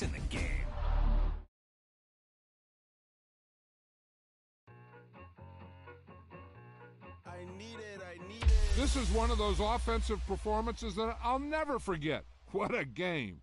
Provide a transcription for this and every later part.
It's in the game. This is one of those offensive performances that I'll never forget. What a game.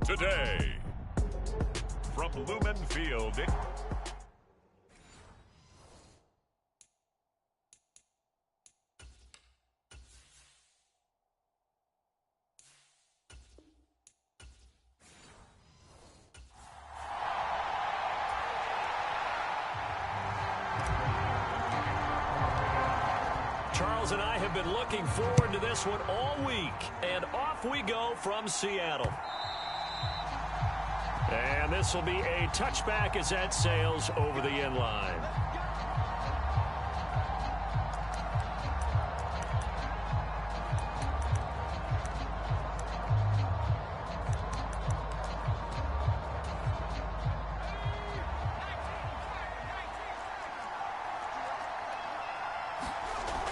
Today, from Lumen Field. Charles and I have been looking forward to this one all week, and off we go from Seattle. And this will be a touchback as that sails over the end line.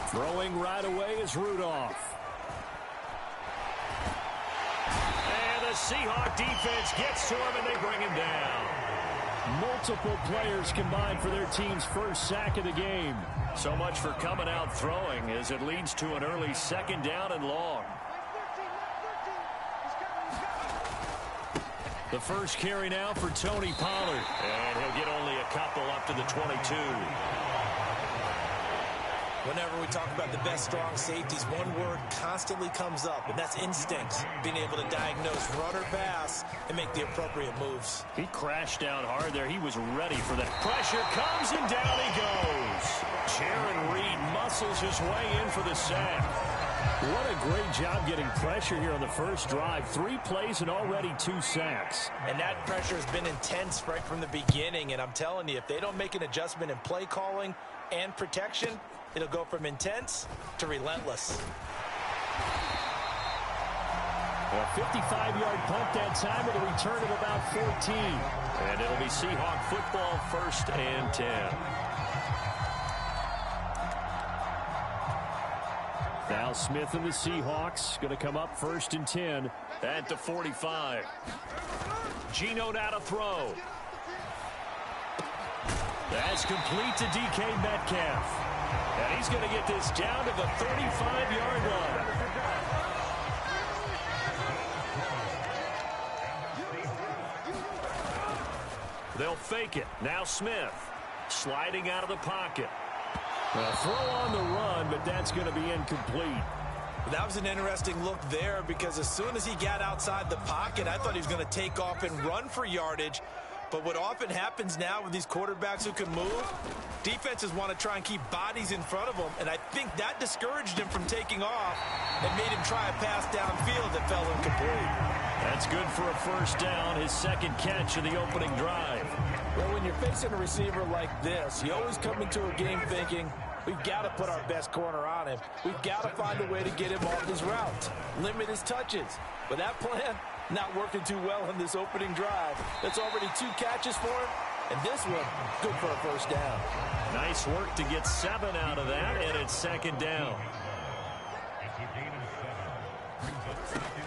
Throwing right away is Rudolph. The Seahawk defense gets to him, and they bring him down. Multiple players combined for their team's first sack of the game. So much for coming out throwing as it leads to an early second down and long. The first carry now for Tony Pollard. And he'll get only a couple up to the 22. Whenever we talk about the best strong safeties, one word constantly comes up, and that's instincts. Being able to diagnose run or pass and make the appropriate moves. He crashed down hard there. He was ready for that. Pressure comes, and down he goes. Jaron Reed muscles his way in for the sack. What a great job getting pressure here on the first drive. 3 plays and already 2 sacks. And that pressure has been intense right from the beginning, and I'm telling you, if they don't make an adjustment in play calling and protection, it'll go from intense to relentless. A 55-yard punt that time with a return of about 14. And it'll be Seahawk football, 1st and 10. Now Smith and the Seahawks going to come up 1st and 10 at the 45. Geno now to throw. That's complete to DK Metcalf. And he's going to get this down to the 35-yard line. They'll fake it. Now Smith sliding out of the pocket. A throw on the run, but that's going to be incomplete. That was an interesting look there because as soon as he got outside the pocket, I thought he was going to take off and run for yardage. But what often happens now with these quarterbacks who can move, defenses want to try and keep bodies in front of them, and I think that discouraged him from taking off and made him try a pass downfield that fell incomplete. That's good for a first down, his second catch of the opening drive. Well, when you're facing a receiver like this, you always come into a game thinking, we've got to put our best corner on him. We've got to find a way to get him off his route, limit his touches. But that plan, not working too well in this opening drive. That's already 2 catches for him, and this one, good for a first down. Nice work to get 7 out of that, and it's second down.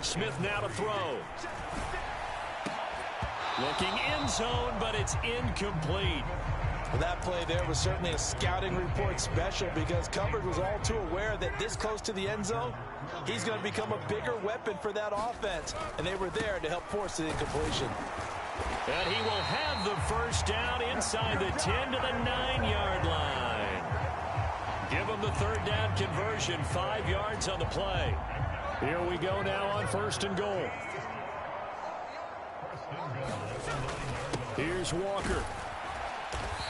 Smith now to throw. Looking end zone, but it's incomplete. Well, that play there was certainly a scouting report special because coverage was all too aware that this close to the end zone, he's going to become a bigger weapon for that offense. And they were there to help force the incompletion. And he will have the first down inside the 10 to the 9-yard line. Give him the third down conversion, 5 yards on the play. Here we go now on 1st and goal. Here's Walker.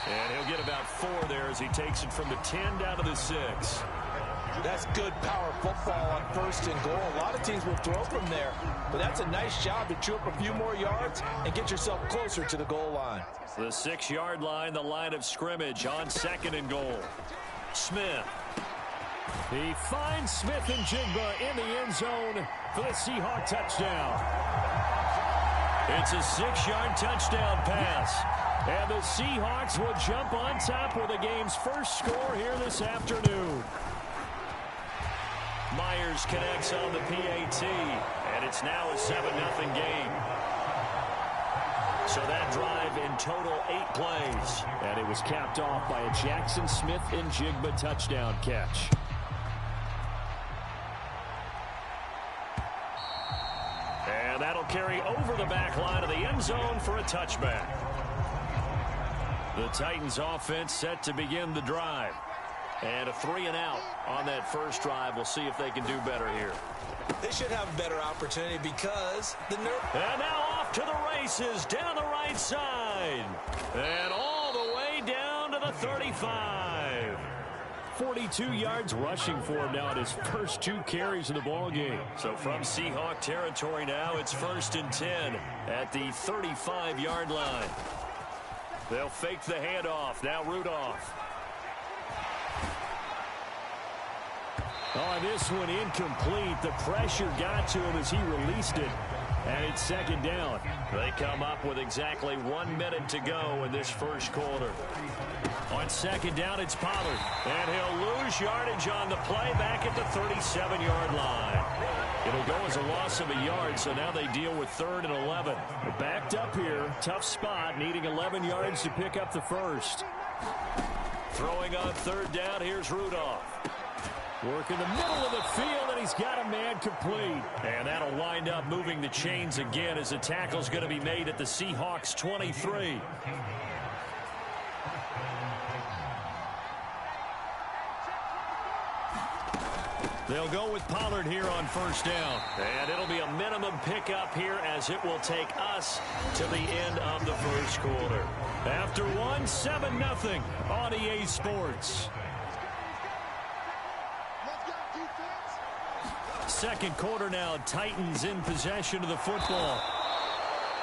And he'll get about 4 there as he takes it from the 10 down to the 6. That's good power football on 1st and goal. A lot of teams will throw from there, but that's a nice job to chew up a few more yards and get yourself closer to the goal line. The 6-yard line, the line of scrimmage on 2nd and goal. Smith. He finds Smith and Jigba in the end zone for the Seahawk touchdown. It's a 6-yard touchdown pass. And the Seahawks will jump on top with the game's first score here this afternoon. Myers connects on the PAT, and it's now a 7-0 game. So that drive in total 8 plays. And it was capped off by a Jackson Smith and Jigba touchdown catch. And that'll carry over the back line of the end zone for a touchback. The Titans offense set to begin the drive. And a 3-and-out on that first drive. We'll see if they can do better here. They should have a better opportunity because the And now off to the races down the right side. And all the way down to the 35. 42 yards rushing for him now at his first 2 carries of the ball game. So from Seahawk territory now, it's 1st and 10 at the 35-yard line. They'll fake the handoff. Now Rudolph. Oh, this one incomplete. The pressure got to him as he released it. And it's 2nd down. They come up with exactly 1 minute to go in this first quarter. On 2nd down, it's Pollard. And he'll lose yardage on the play back at the 37-yard line. It'll go as a loss of a yard, so now they deal with 3rd and 11. They're backed up here. Tough spot, needing 11 yards to pick up the first. Throwing on 3rd down, here's Rudolph. Work in the middle of the field, and he's got a man complete. And that'll wind up moving the chains again as the tackle's going to be made at the Seahawks 23. They'll go with Pollard here on 1st down. And it'll be a minimum pickup here as it will take us to the end of the first quarter. After 7-0 on EA Sports. Second quarter now, Titans in possession of the football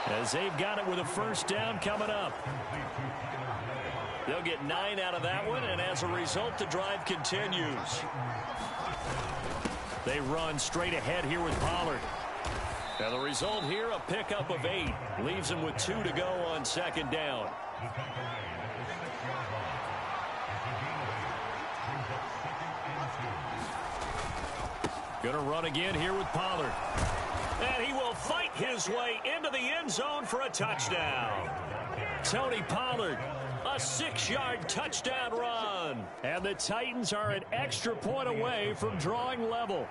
as they've got it with a 1st down coming up. They'll get 9 out of that one, and as a result, the drive continues. They run straight ahead here with Pollard. And the result here, a pickup of 8. Leaves them with 2 to go on 2nd down. Going to run again here with Pollard. And he will fight his way into the end zone for a touchdown. Tony Pollard, a 6-yard touchdown run. And the Titans are an extra point away from drawing level.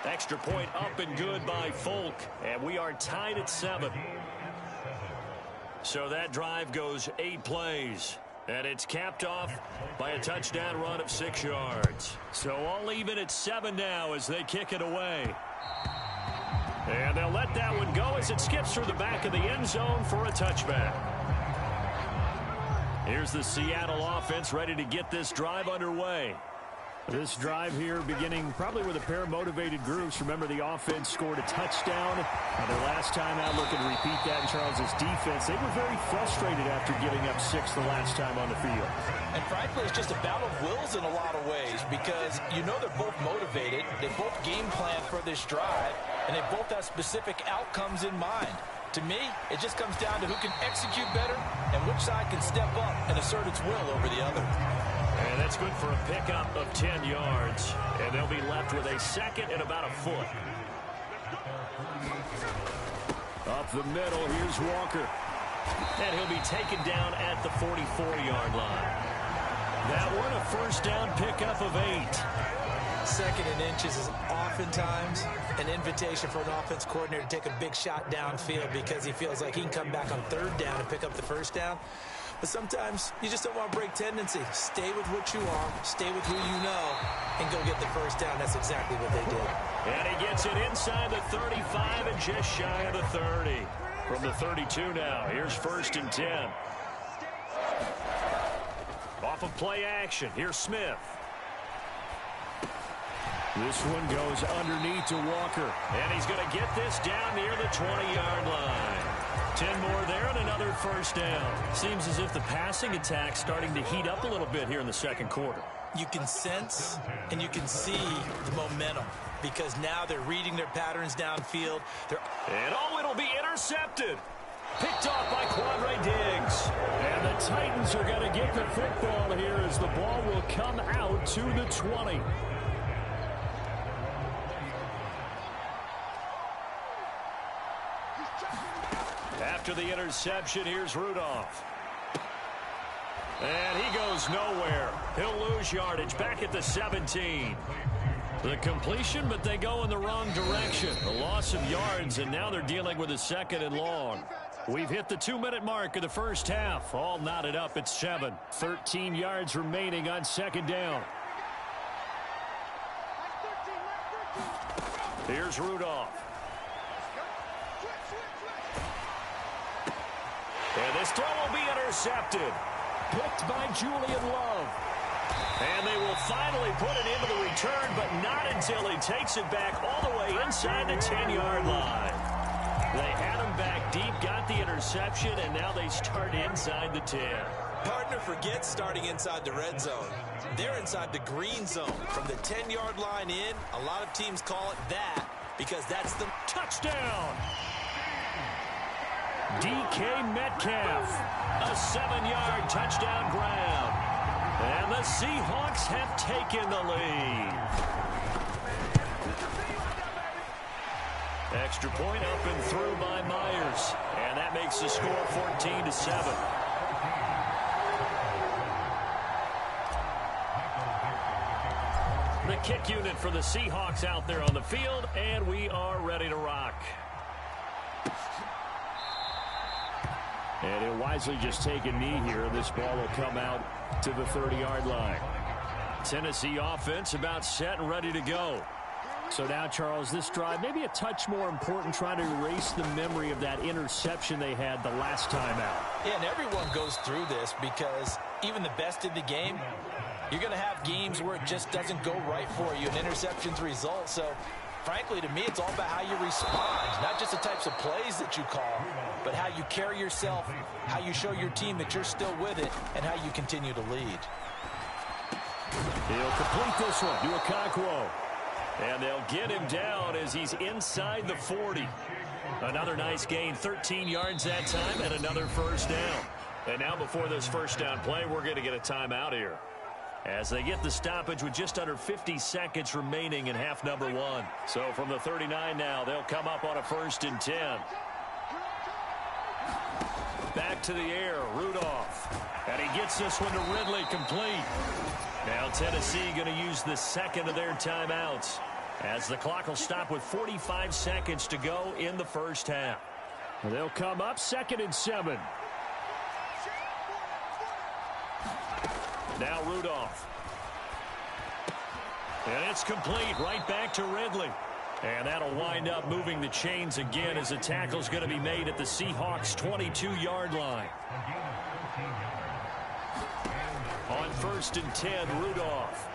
Extra point up and good by Folk. And we are tied at 7. So that drive goes 8 plays. And it's capped off by a touchdown run of 6 yards. So all even at 7 now as they kick it away. And they'll let that one go as it skips through the back of the end zone for a touchback. Here's the Seattle offense ready to get this drive underway. This drive here beginning probably with a pair of motivated groups. Remember, the offense scored a touchdown their last time out, looking to repeat that in Charles's defense. They were very frustrated after giving up 6 the last time on the field. And frankly, it's just a battle of wills in a lot of ways because you know they're both motivated. They both game plan for this drive, and they both have specific outcomes in mind. To me, it just comes down to who can execute better and which side can step up and assert its will over the other. And that's good for a pickup of 10 yards. And they'll be left with a second and about a foot. Up the middle, here's Walker. And he'll be taken down at the 44-yard line. That one, a first down pickup of 8. Second and inches is oftentimes an invitation for an offense coordinator to take a big shot downfield because he feels like he can come back on third down and pick up the first down. But sometimes you just don't want to break tendency. Stay with what you are, stay with who you know, and go get the first down. That's exactly what they did. And he gets it inside the 35 and just shy of the 30. From the 32 now, here's first and 10. Off of play action, here's Smith. This one goes underneath to Walker. And he's going to get this down near the 20-yard line. 10 more there and another first down. Seems as if the passing attack's starting to heat up a little bit here in the second quarter. You can sense and you can see the momentum because now they're reading their patterns downfield. It'll be intercepted. Picked off by Quandre Diggs. And the Titans are going to get the football here as the ball will come out to the 20. After the interception, here's Rudolph. And he goes nowhere. He'll lose yardage back at the 17. The completion, but they go in the wrong direction. A loss of yards, and now they're dealing with a second and long. We've hit the 2-minute mark of the first half. All knotted up at 7. 13 yards remaining on second down. Here's Rudolph. And this throw will be intercepted. Picked by Julian Love. And they will finally put it into the return, but not until he takes it back all the way inside the 10-yard line. They had him back deep, got the interception, and now they start inside the 10. Partner forgets starting inside the red zone. They're inside the green zone. From the 10-yard line in, a lot of teams call it that because that's the touchdown. DK Metcalf, a 7-yard touchdown grab. And the Seahawks have taken the lead. Extra point up and through by Myers. And that makes the score 14-7. The kick unit for the Seahawks out there on the field, and we are ready to rock. And he'll wisely just take a knee here, and this ball will come out to the 30-yard line. Tennessee offense about set and ready to go. So now, Charles, this drive maybe a touch more important, trying to erase the memory of that interception they had the last time out. Yeah, and everyone goes through this because even the best in the game, you're going to have games where it just doesn't go right for you, and interceptions result. So, frankly, to me, it's all about how you respond, not just the types of plays that you call, but how you carry yourself, how you show your team that you're still with it, and how you continue to lead. He'll complete this one to Okonkwo. And they'll get him down as he's inside the 40. Another nice gain, 13 yards that time, and another first down. And now before this first down play, we're going to get a timeout here, as they get the stoppage with just under 50 seconds remaining in half number 1. So from the 39 now, they'll come up on a 1st and 10. Back to the air, Rudolph. And he gets this one to Ridley, complete. Now Tennessee going to use the second of their timeouts, as the clock will stop with 45 seconds to go in the first half. They'll come up 2nd and 7. Now Rudolph. And it's complete, right back to Ridley. And that'll wind up moving the chains again as the tackle's going to be made at the Seahawks' 22-yard line. On 1st and 10, Rudolph.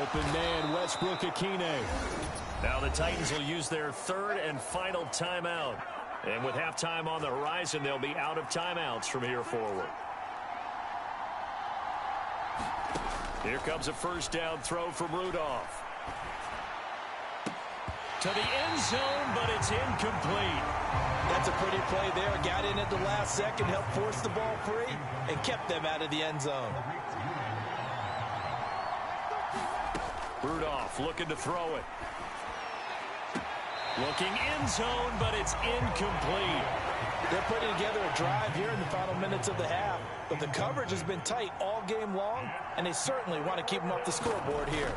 Open man, Westbrook-Akine. Now the Titans will use their 3rd and final timeout. And with halftime on the horizon, they'll be out of timeouts from here forward. Here comes a first down throw from Rudolph. to the end zone, but it's incomplete. That's a pretty play there. Got in at the last second, helped force the ball free, and kept them out of the end zone. Rudolph looking to throw it. Looking end zone, but it's incomplete. They're putting together a drive here in the final minutes of the half, but the coverage has been tight all game long, and they certainly want to keep them off the scoreboard here.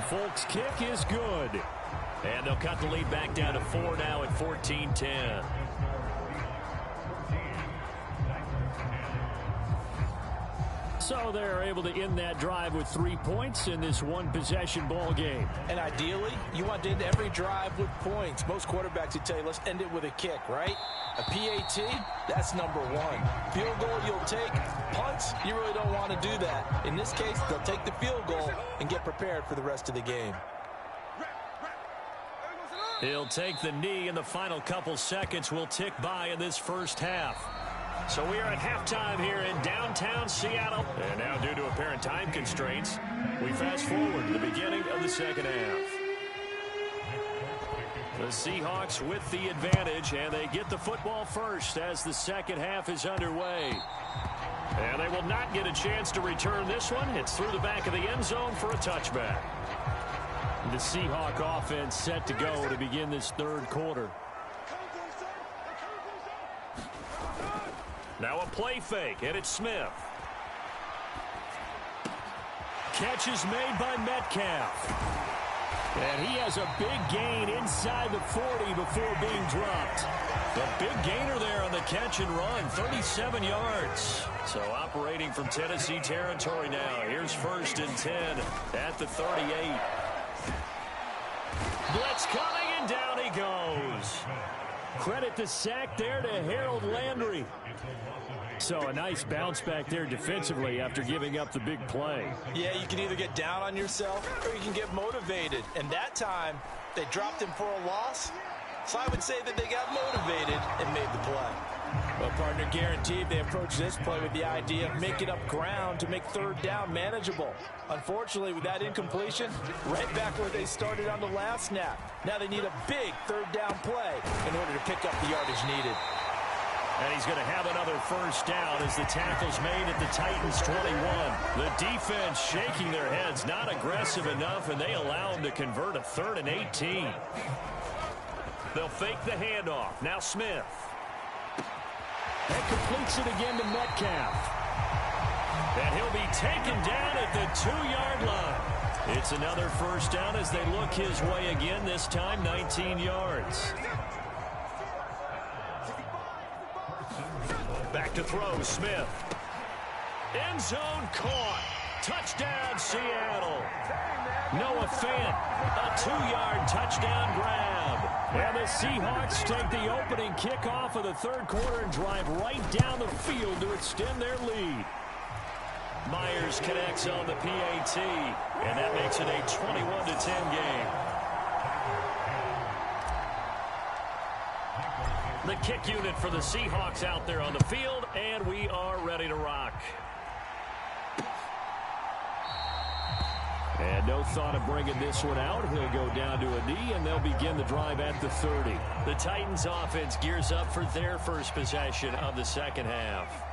Folk's kick is good. And they'll cut the lead back down to 4 now at 14-10. So they're able to end that drive with 3 points in this one-possession ball game. And ideally, you want to end every drive with points. Most quarterbacks would tell you, let's end it with a kick, right? A PAT, that's number one. Field goal you'll take. Punts, you really don't want to do that. In this case, they'll take the field goal and get prepared for the rest of the game. He'll take the knee, and the final couple seconds will tick by in this first half. So we are at halftime here in downtown Seattle. And now, due to apparent time constraints, we fast forward to the beginning of the second half. The Seahawks with the advantage, and they get the football first as the second half is underway. And they will not get a chance to return this one. It's through the back of the end zone for a touchback. The Seahawk offense set to go to begin this third quarter. Now a play fake, and it's Smith. Catch is made by Metcalf. And he has a big gain inside the 40 before being dropped. The big gainer there on the catch and run, 37 yards. So operating from Tennessee territory now. Here's 1st and 10 at the 38. Blitz coming, and down he goes. Credit the sack there to Harold Landry. So a nice bounce back there defensively after giving up the big play. Yeah, you can either get down on yourself or you can get motivated. And that time, they dropped him for a loss. So I would say that they got motivated and made the play. Well, partner, guaranteed they approached this play with the idea of making up ground to make third down manageable. Unfortunately, with that incompletion, right back where they started on the last snap. Now they need a big third down play in order to pick up the yardage needed. And he's going to have another first down as the tackle's made at the Titans 21. The defense shaking their heads, not aggressive enough, and they allow him to convert a 3rd and 18. They'll fake the handoff. Now Smith. And completes it again to Metcalf. And he'll be taken down at the 2-yard line. It's another first down as they look his way again, this time 19 yards. Back to throw, Smith. End zone caught. Touchdown, Seattle. Noah Fant, a 2-yard touchdown grab. And the Seahawks take the opening kickoff of the third quarter and drive right down the field to extend their lead. Myers connects on the PAT, and that makes it a 21-10 game. The kick unit for the Seahawks out there on the field, and we are ready to rock. And no thought of bringing this one out. He'll go down to a knee, and they'll begin the drive at the 30. The Titans offense gears up for their first possession of the second half.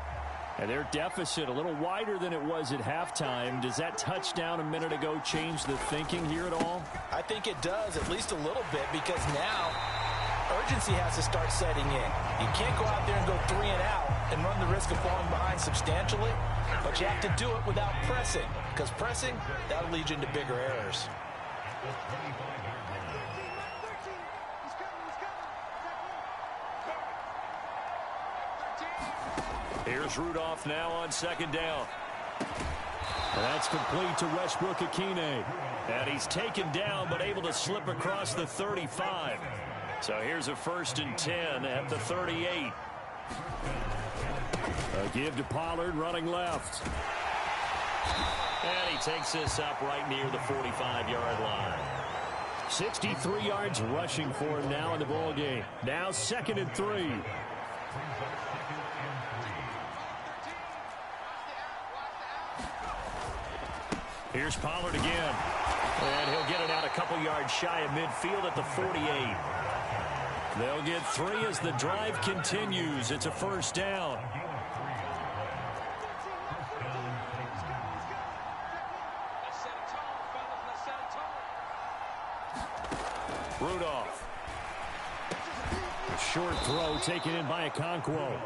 And their deficit a little wider than it was at halftime. Does that touchdown a minute ago change the thinking here at all? I think it does, at least a little bit, because now urgency has to start setting in. You can't go out there and go 3 and out and run the risk of falling behind substantially, but you have to do it without pressing, because pressing, that'll lead you into bigger errors. Here's Rudolph now on second down. And that's complete to Westbrook-Ikhine. And he's taken down but able to slip across the 35. So here's a 1st and 10 at the 38. A give to Pollard running left. And he takes this up right near the 45-yard line. 63 yards rushing for him now in the ball game. Now 2nd and 3. Here's Pollard again. And he'll get it out a couple yards shy of midfield at the 48. They'll get 3 as the drive continues. It's a first down. Rudolph. A short throw taken in by Okonkwo.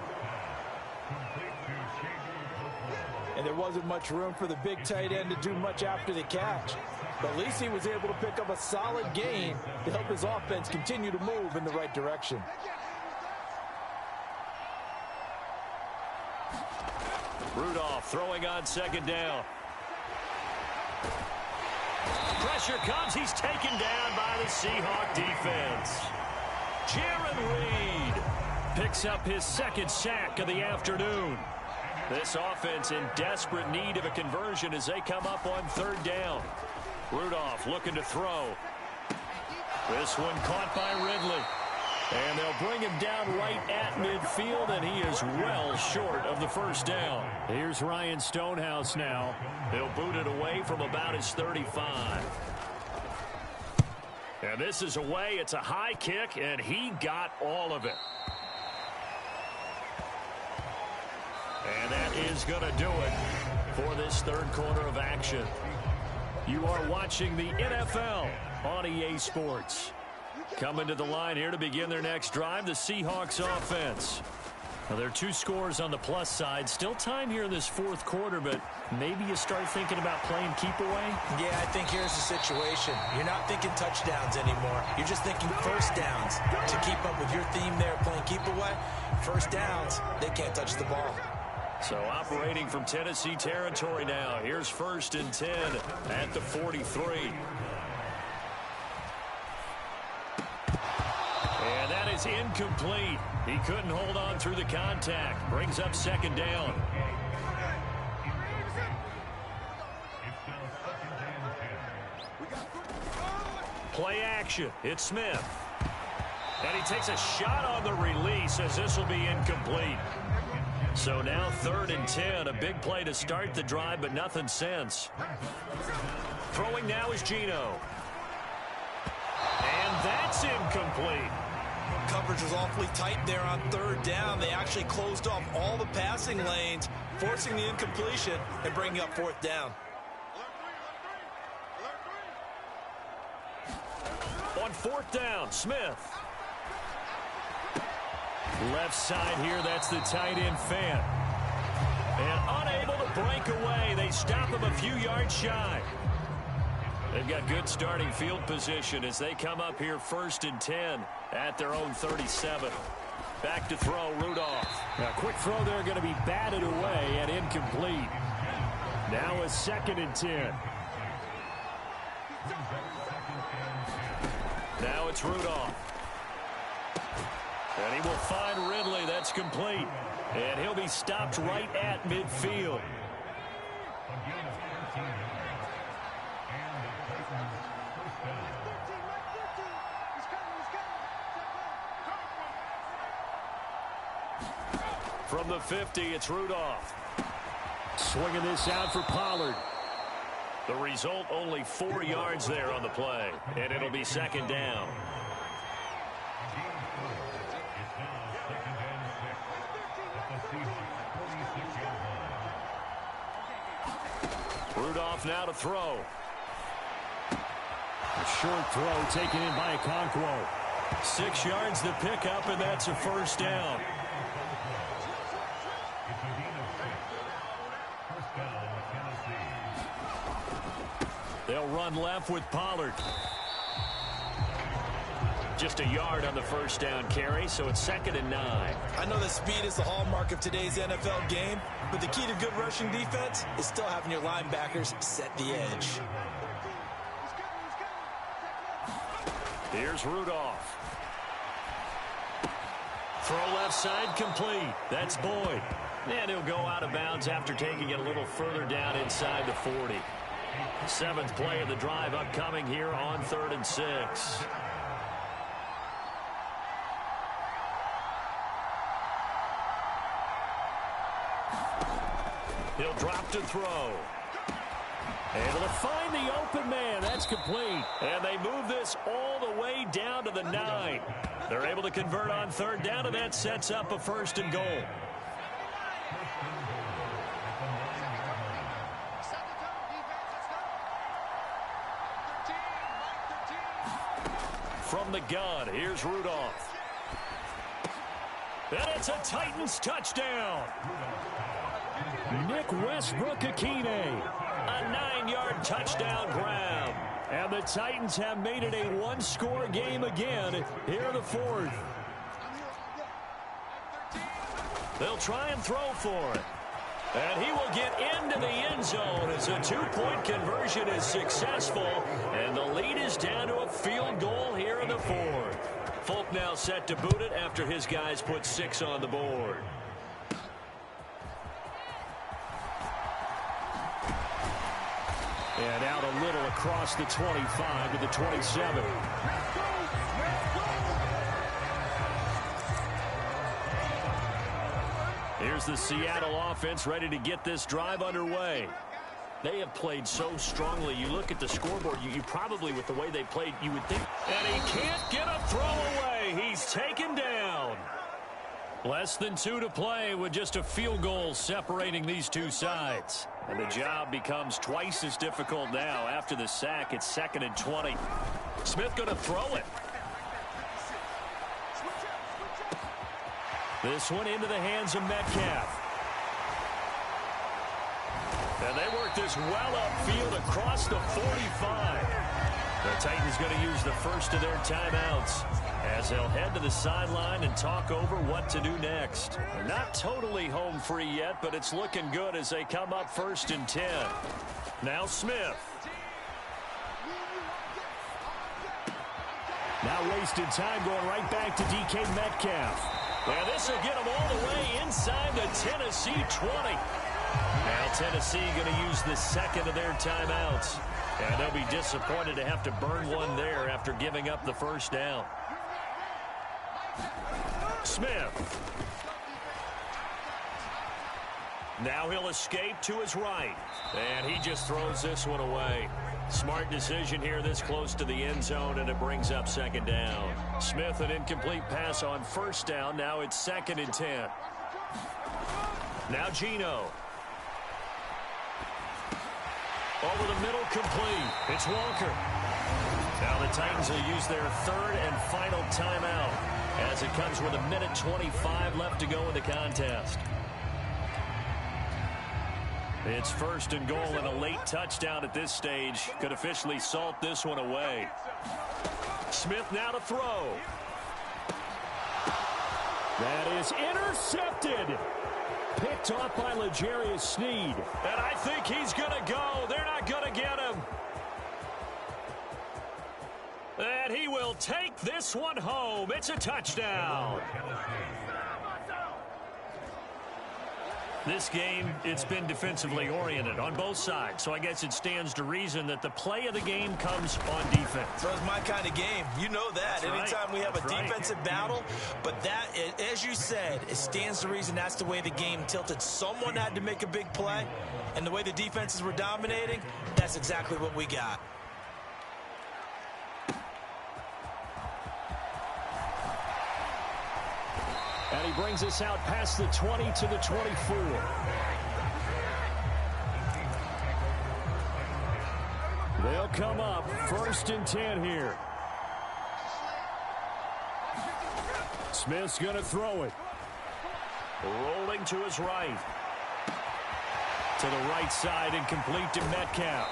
And there wasn't much room for the big tight end to do much after the catch. But at least he was able to pick up a solid gain to help his offense continue to move in the right direction. Rudolph throwing on second down. Pressure comes. He's taken down by the Seahawk defense. Jaron Reed picks up his second sack of the afternoon. This offense in desperate need of a conversion as they come up on third down. Rudolph looking to throw. This one caught by Ridley. And they'll bring him down right at midfield, and he is well short of the first down. Here's Ryan Stonehouse now. He'll boot it away from about his 35. And this is away. It's a high kick, and he got all of it. And that is going to do it for this third quarter of action. You are watching the NFL on EA Sports. Coming to the line here to begin their next drive, the Seahawks offense. Now, there are 2 scores on the plus side. Still time here in this fourth quarter, but maybe you start thinking about playing keep away? Yeah, I think here's the situation. You're not thinking touchdowns anymore. You're just thinking first downs. To keep up with your theme there, playing keep away, first downs, they can't touch the ball. So operating from Tennessee territory now. Here's 1st and 10 at the 43. And that is incomplete. He couldn't hold on through the contact. Brings up second down. Play action. It's Smith. And he takes a shot on the release as this will be incomplete. So now 3rd and 10. A big play to start the drive, but nothing since. Throwing now is Geno. And that's incomplete. Coverage was awfully tight there on 3rd down. They actually closed off all the passing lanes, forcing the incompletion and bringing up 4th down. On 4th down, Smith. Left side here, that's the tight end Fant. And unable to break away. They stop him a few yards shy. They've got good starting field position as they come up here 1st and 10 at their own 37. Back to throw, Rudolph. A quick throw there going to be batted away and incomplete. Now a 2nd and 10. Now it's Rudolph. And he will find Ridley. That's complete. And he'll be stopped right at midfield. From the 50, it's Rudolph. Swinging this out for Pollard. The result, only 4 yards there on the play. And it'll be 2nd down. Rudolph now to throw. A short throw taken in by Okonkwo. 6 yards to pick up, and that's a first down. They'll run left with Pollard. Just a yard on the first down carry, so it's 2nd and 9. I know that speed is the hallmark of today's NFL game, but the key to good rushing defense is still having your linebackers set the edge. Here's Rudolph. Throw left side complete. That's Boyd. And he'll go out of bounds after taking it a little further down inside the 40. 7th play of the drive upcoming here on 3rd and 6. He'll drop to throw. Able to find the open man. That's complete. And they move this all the way down to the 9. They're able to convert on third down, and that sets up a 1st and goal. From the gun, here's Rudolph. And it's a Titans touchdown. Nick Westbrook-Akine. A 9-yard touchdown grab. And the Titans have made it a one-score game again here in the 4th. They'll try and throw for it. And he will get into the end zone as a 2-point conversion is successful. And the lead is down to a field goal here in the 4th. Folk now set to boot it after his guys put 6 on the board. And out a little across the 25 to the 27. Here's the Seattle offense ready to get this drive underway. They have played so strongly. You look at the scoreboard, you probably, with the way they played, you would think. And he can't get a throw away. He's taken down. Less than 2 to play with just a field goal separating these two sides. And the job becomes twice as difficult now after the sack. It's 2nd and 20. Smith going to throw it. This one into the hands of Metcalf. And they work this well upfield across the 45. The Titans going to use the first of their timeouts as they'll head to the sideline and talk over what to do next. Not totally home free yet, but it's looking good as they come up 1st and 10. Now Smith. Now wasted time going right back to DK Metcalf. And this will get them all the way inside the Tennessee 20. Now Tennessee going to use the second of their timeouts. And they'll be disappointed to have to burn one there after giving up the first down. Smith. Now he'll escape to his right. And he just throws this one away. Smart decision here this close to the end zone, and it brings up 2nd down. Smith, an incomplete pass on 1st down. Now it's 2nd and 10. Now Geno. Over the middle, complete. It's Walker. Now the Titans will use their 3rd and final timeout as it comes with 1:25 left to go in the contest. It's 1st and goal, and a late touchdown at this stage could officially salt this one away. Smith now to throw. That is intercepted. Picked off by L'Jarius Sneed. And I think he's going to go. They're not going to get him. And he will take this one home. It's a touchdown. This game, it's been defensively oriented on both sides, so I guess it stands to reason that the play of the game comes on defense. So it's my kind of game. You know that. That's anytime right. we have a defensive battle, but that, as you said, it stands to reason that's the way the game tilted. Someone had to make a big play, and the way the defenses were dominating, that's exactly what we got. And he brings us out past the 20 to the 24. They'll come up 1st and 10 here. Smith's going to throw it. Rolling to his right. To the right side and complete to Metcalf.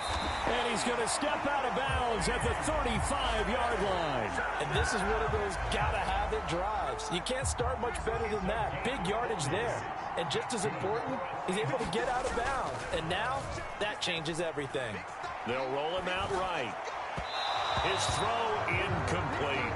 And he's going to step out of bounds at the 35-yard line. And this is one of those gotta-have-it drives. You can't start much better than that. Big yardage there. And just as important, he's able to get out of bounds. And now, that changes everything. They'll roll him out right. His throw incomplete.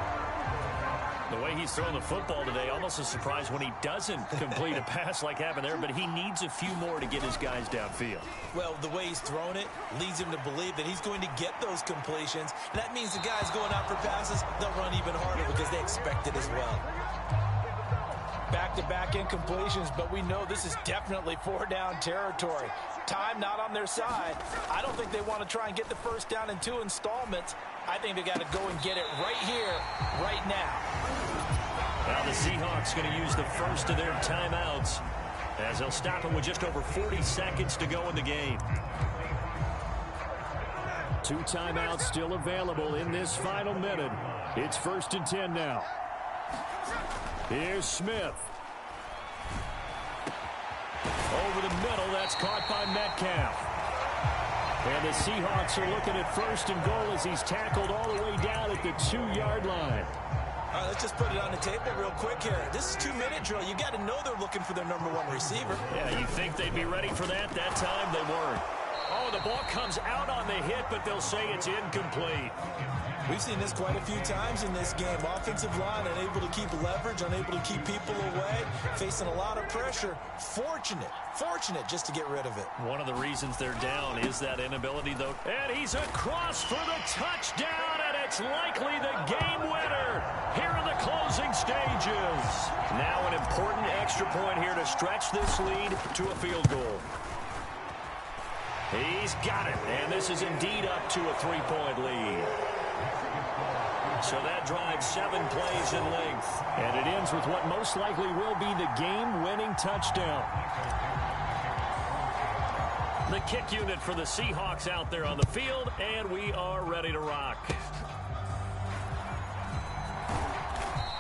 The way he's throwing the football today, almost a surprise when he doesn't complete a pass like happened there, but he needs a few more to get his guys downfield. Well, the way he's thrown it leads him to believe that he's going to get those completions. And that means the guys going out for passes, they'll run even harder because they expect it as well. Back back-to-back incompletions, but we know this is definitely four-down territory. Time not on their side. I don't think they want to try and get the first down in 2 installments. I think they got to go and get it right here, right now. Now the Seahawks going to use the first of their timeouts as they'll stop it with just over 40 seconds to go in the game. 2 timeouts still available in this final minute. It's 1st and 10 now. Here's Smith. Over the middle, that's caught by Metcalf. And the Seahawks are looking at 1st and goal as he's tackled all the way down at the 2-yard line. All right, let's just put it on the table real quick here. This is 2-minute drill. You got to know they're looking for their #1 receiver. Yeah, you think they'd be ready for that? That time they weren't. Oh, the ball comes out on the hit, but they'll say it's incomplete. We've seen this quite a few times in this game. Offensive line unable to keep leverage, unable to keep people away, facing a lot of pressure. Fortunate just to get rid of it. One of the reasons they're down is that inability, though. And he's across for the touchdown, and it's likely the game winner here in the closing stages. Now an important extra point here to stretch this lead to a field goal. He's got it, and this is indeed up to a 3-point lead. So that drives 7 plays in length. And it ends with what most likely will be the game-winning touchdown. The kick unit for the Seahawks out there on the field, and we are ready to rock.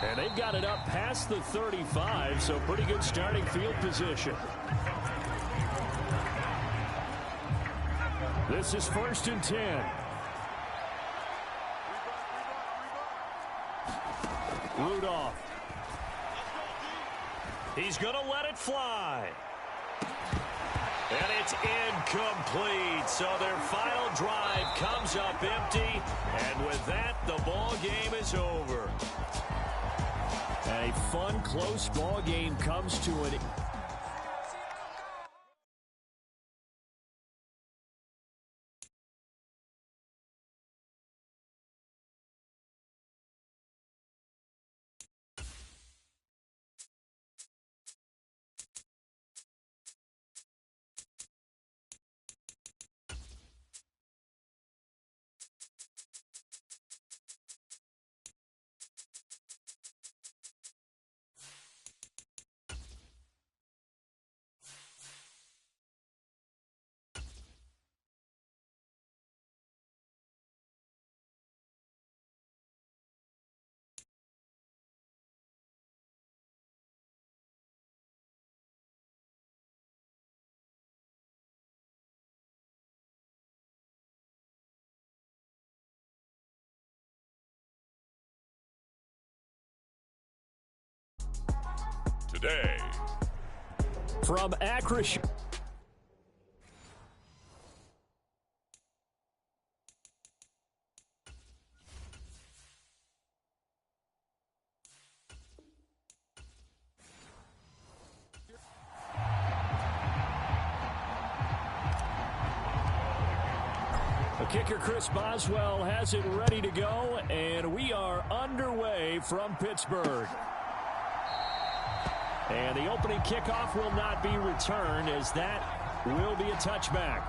And they've got it up past the 35, so pretty good starting field position. This is 1st and 10. Rudolph. He's going to let it fly. And it's incomplete. So their final drive comes up empty. And with that, the ball game is over. And a fun, close ball game comes to an today. from Accra. The kicker, Chris Boswell, has it ready to go, and we are underway from Pittsburgh. And the opening kickoff will not be returned, as that will be a touchback.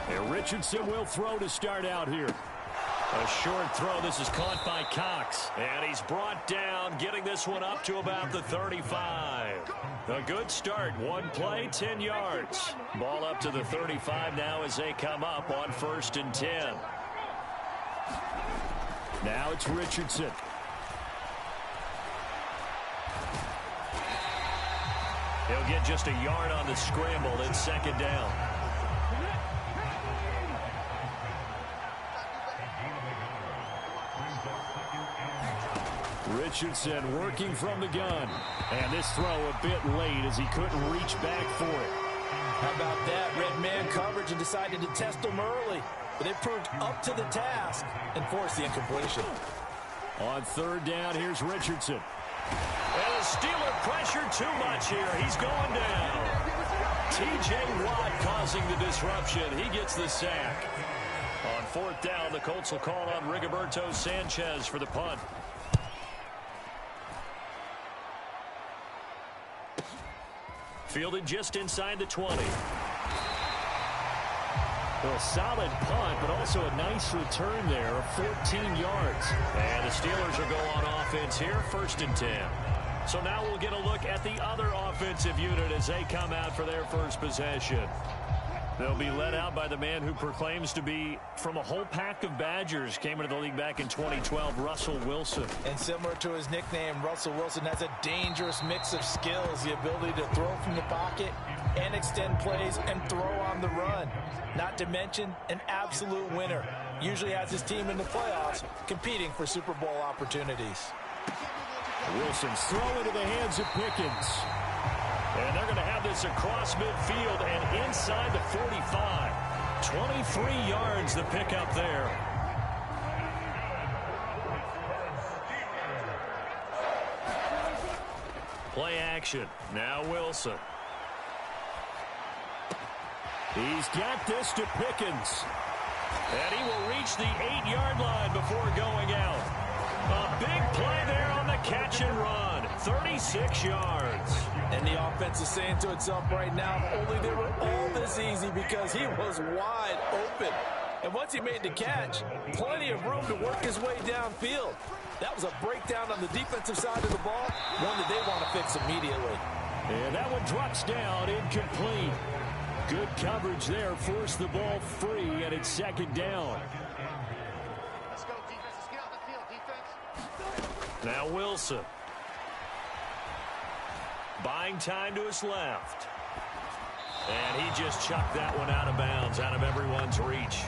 And Richardson will throw to start out here. A short throw. This is caught by Cox. And he's brought down, getting this one up to about the 35. A good start. One play, 10 yards. Ball up to the 35 now as they come up on 1st and 10. Now it's Richardson. He'll get just a yard on the scramble. It's 2nd down. Richardson working from the gun. And this throw a bit late as he couldn't reach back for it. How about that? Red man coverage and decided to test him early. But they proved up to the task and forced the incompletion. On third down, here's Richardson. And the Steeler pressure too much here. He's going down. T.J. Watt causing the disruption. He gets the sack. On fourth down, the Colts will call on Rigoberto Sanchez for the punt. Fielded just inside the 20. Well, solid punt, but also a nice return there of 14 yards. And the Steelers will go on offense here, 1st and 10. So now we'll get a look at the other offensive unit as they come out for their first possession. They'll be led out by the man who proclaims to be from a whole pack of Badgers. Came into the league back in 2012, Russell Wilson. And similar to his nickname, Russell Wilson has a dangerous mix of skills. The ability to throw from the pocket and extend plays and throw on the run. Not to mention an absolute winner. Usually has his team in the playoffs competing for Super Bowl opportunities. Wilson's throw into the hands of Pickens. And they're going to have this across midfield and inside the 45. 23 yards the pickup there. Play action. Now Wilson. He's got this to Pickens. And he will reach the 8-yard line before going out. A big play there on the catch and run. 36 yards. And the offense is saying to itself right now, if only they were all this easy, because he was wide open. And once he made the catch, plenty of room to work his way downfield. That was a breakdown on the defensive side of the ball, one that they want to fix immediately. And that one drops down, incomplete. Good coverage there, forced the ball free, and it's 2nd down. Let's go, defense. Let's get out the field, defense. Now Wilson. Buying time to his left. And he just chucked that one out of bounds, out of everyone's reach.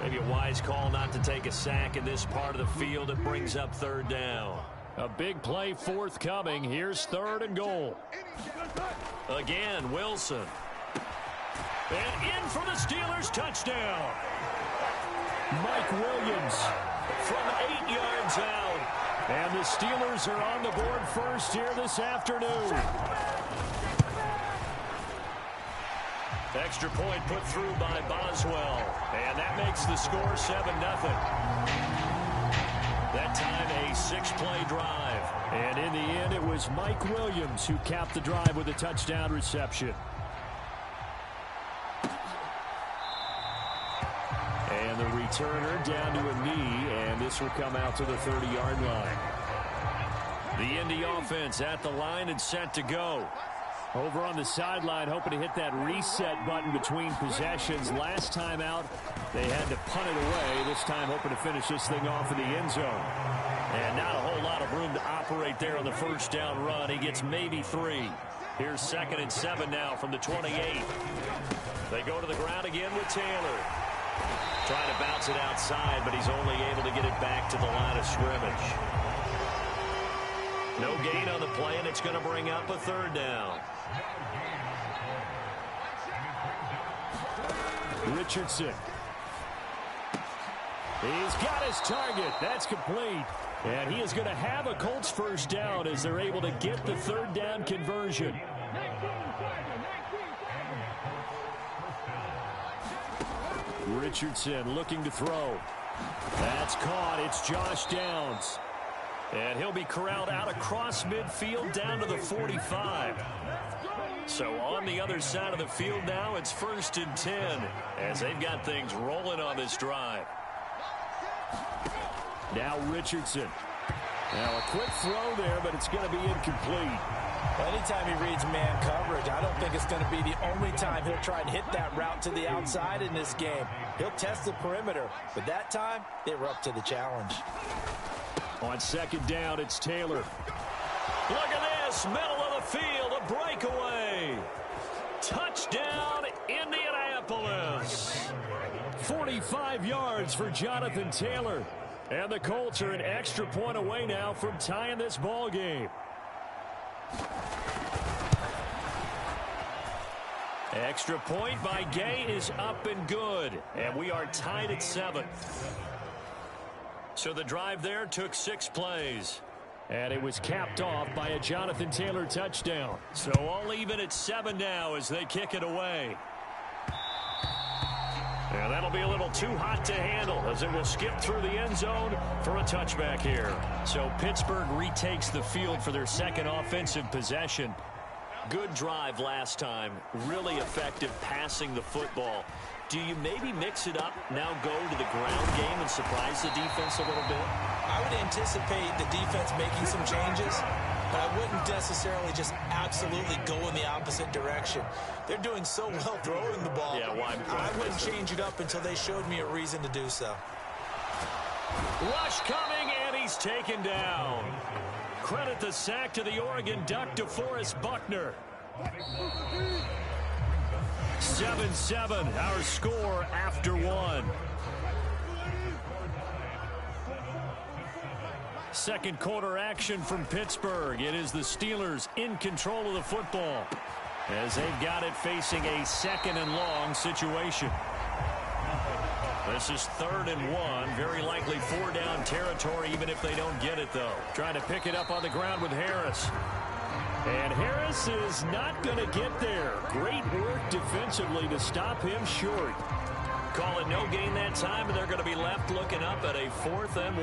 Maybe a wise call not to take a sack in this part of the field. It brings up 3rd down. A big play forthcoming. Here's 3rd and goal. Again, Wilson. And in for the Steelers touchdown. Mike Williams from 8 yards out. And the Steelers are on the board first here this afternoon. Extra point put through by Boswell. And that makes the score 7-0. That time a 6-play drive. And in the end, it was Mike Williams who capped the drive with a touchdown reception. And the returner down to a knee, and this will come out to the 30-yard line. The Indy offense at the line and set to go. Over on the sideline, hoping to hit that reset button between possessions. Last time out, they had to punt it away. This time hoping to finish this thing off in the end zone. And not a whole lot of room to operate there on the first down run. He gets maybe 3. Here's 2nd and 7 now from the 28. They go to the ground again with Taylor. Trying to bounce it outside, but he's only able to get it back to the line of scrimmage. No gain on the play, and it's going to bring up a 3rd down. Richardson. He's got his target. That's complete. And he is going to have a Colts first down as they're able to get the 3rd down conversion. Richardson looking to throw. That's caught. It's Josh Downs. And he'll be corralled out across midfield down to the 45. So on the other side of the field now, it's 1st and 10 as they've got things rolling on this drive. Now Richardson. Now a quick throw there, but it's going to be incomplete. Anytime he reads man coverage, I don't think it's going to be the only time he'll try and hit that route to the outside in this game. He'll test the perimeter, but that time, they were up to the challenge. On 2nd down, it's Taylor. Look at this, middle of the field, a breakaway. Touchdown, Indianapolis. 45 yards for Jonathan Taylor. And the Colts are an extra point away now from tying this ball game. Extra point by Gay is up and good. And we are tied at 7. So the drive there took 6 plays. And it was capped off by a Jonathan Taylor touchdown. So all even at 7 now as they kick it away. And that'll be a little too hot to handle as it will skip through the end zone for a touchback here. So Pittsburgh retakes the field for their second offensive possession. Good drive last time. Really effective passing the football. Do you maybe mix it up, now go to the ground game and surprise the defense a little bit? I would anticipate the defense making some changes, but I wouldn't necessarily just absolutely go in the opposite direction. They're doing so well throwing the ball. Yeah, why? I wouldn't change it up until they showed me a reason to do so. Rush coming, and he's taken down. Credit the sack to the Oregon Duck, DeForest Buckner. 7-7, our score after 1. Second quarter action from Pittsburgh. It is the Steelers in control of the football as they've got it facing a 2nd and long situation. This is 3rd and 1. Very likely 4-down territory even if they don't get it, though. Trying to pick it up on the ground with Harris. And Harris is not going to get there. Great work defensively to stop him short. Call it no gain that time, and they're going to be left looking up at a 4th and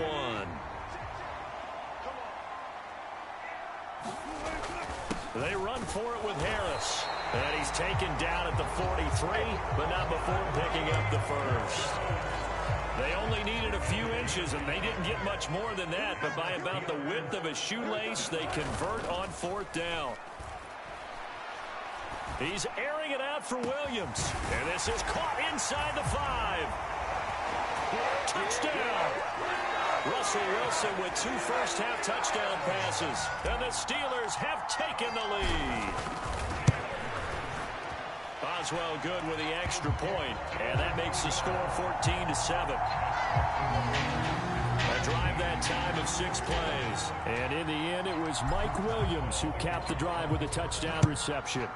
1. They run for it with Harris. And he's taken down at the 43, but not before picking up the first. They only needed a few inches, and they didn't get much more than that, but by about the width of a shoelace, they convert on 4th down. He's airing it out for Williams, and this is caught inside the 5. Touchdown! Russell Wilson with 2 first-half touchdown passes, and the Steelers have taken the lead. Oswell good with the extra point, and that makes the score 14-7. A drive that time of 6 plays. And in the end, it was Mike Williams who capped the drive with a touchdown reception.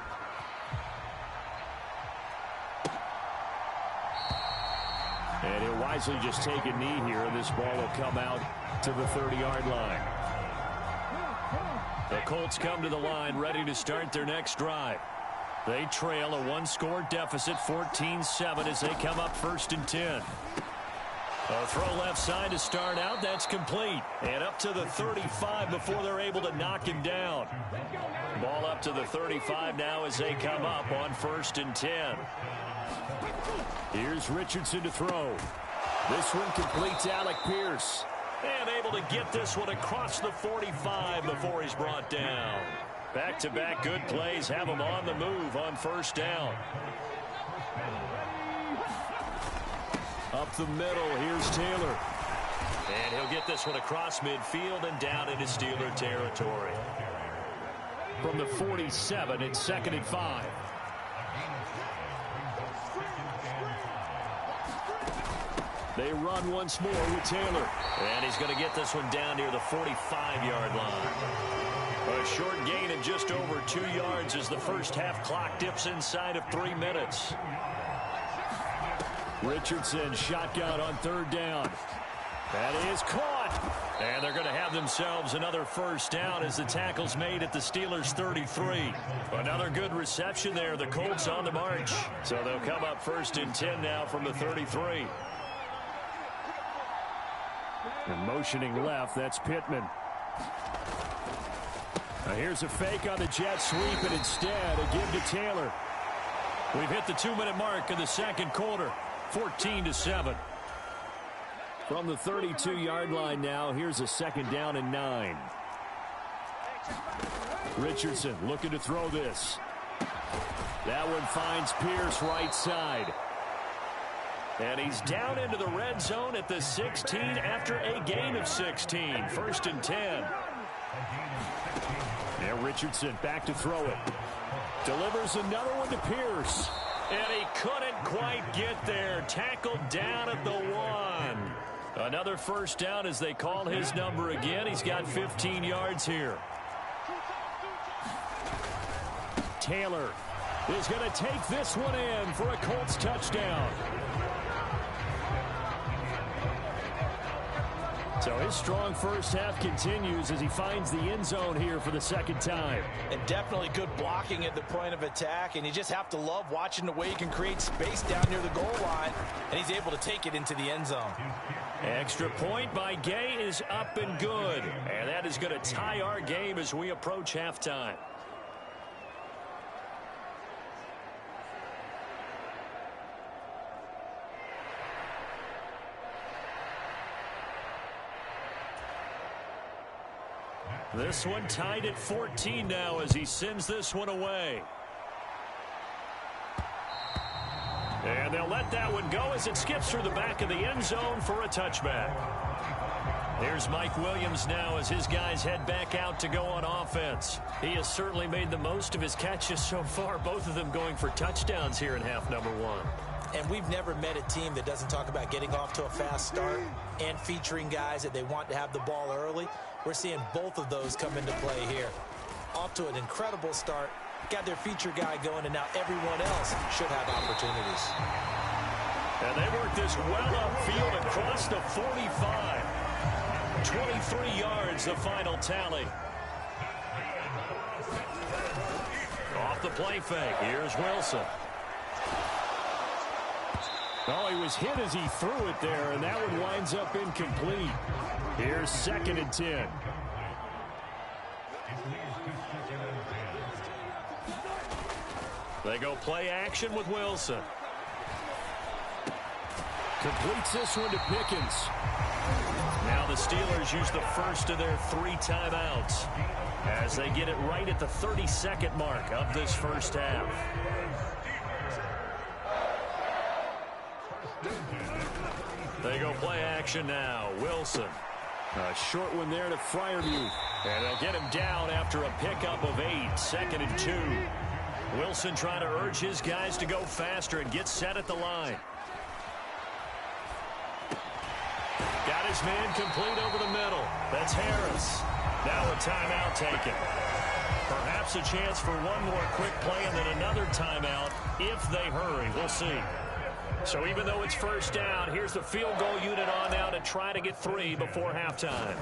And he'll wisely just take a knee here, and this ball will come out to the 30-yard line. The Colts come to the line, ready to start their next drive. They trail a 1-score deficit, 14-7, as they come up 1st and 10. A throw left side to start out. That's complete. And up to the 35 before they're able to knock him down. Ball up to the 35 now as they come up on 1st and 10. Here's Richardson to throw. This one completes Alec Pierce. And able to get this one across the 45 before he's brought down. Back-to-back good plays have him on the move on 1st down. Up the middle, here's Taylor. And he'll get this one across midfield and down into Steeler territory. From the 47, it's 2nd and 5. They run once more with Taylor. And he's going to get this one down near the 45-yard line. A short gain of just over 2 yards as the first half clock dips inside of 3 minutes. Richardson shotgun on 3rd down. That is caught. And they're going to have themselves another 1st down as the tackle's made at the Steelers' 33. Another good reception there. The Colts on the march. So they'll come up 1st and 10 now from the 33. And motioning left, that's Pittman. Now here's a fake on the jet sweep, and instead a give to Taylor. We've hit the 2-minute mark in the 2nd quarter, 14-7. From the 32-yard line now, here's a 2nd down and 9. Richardson looking to throw this. That one finds Pierce right side. And he's down into the red zone at the 16 after a gain of 16. 1st and 10. Now Richardson back to throw it. Delivers another one to Pierce. And he couldn't quite get there. Tackled down at the 1. Another 1st down as they call his number again. He's got 15 yards here. Taylor is going to take this one in for a Colts touchdown. So his strong first half continues as he finds the end zone here for the second time. And definitely good blocking at the point of attack, and you just have to love watching the way he can create space down near the goal line, and he's able to take it into the end zone. Extra point by Gay is up and good, and that is going to tie our game as we approach halftime. This one tied at 14 now as he sends this one away. And they'll let that one go as it skips through the back of the end zone for a touchback. Here's Mike Williams now as his guys head back out to go on offense. He has certainly made the most of his catches so far, both of them going for touchdowns here in half number one. And we've never met a team that doesn't talk about getting off to a fast start and featuring guys that they want to have the ball early. We're seeing both of those come into play here. Off to an incredible start, got their feature guy going, and now everyone else should have opportunities. And they work this well upfield across the 45. 23 yards, the final tally. Off the play fake, here's Wilson. Oh, he was hit as he threw it there, and that one winds up incomplete. Here's 2nd and 10. They go play action with Wilson. Completes this one to Pickens. Now the Steelers use the first of their 3 timeouts as they get it right at the 32nd mark of this first half. They go play action now. Wilson. A short one there to Fryermuth. And they'll get him down after a pickup of 8. 2nd and 2. Wilson trying to urge his guys to go faster and get set at the line. Got his man complete over the middle. That's Harris. Now a timeout taken. Perhaps a chance for one more quick play and then another timeout if they hurry. We'll see. So even though it's first down, here's the field goal unit on now to try to get 3 before halftime.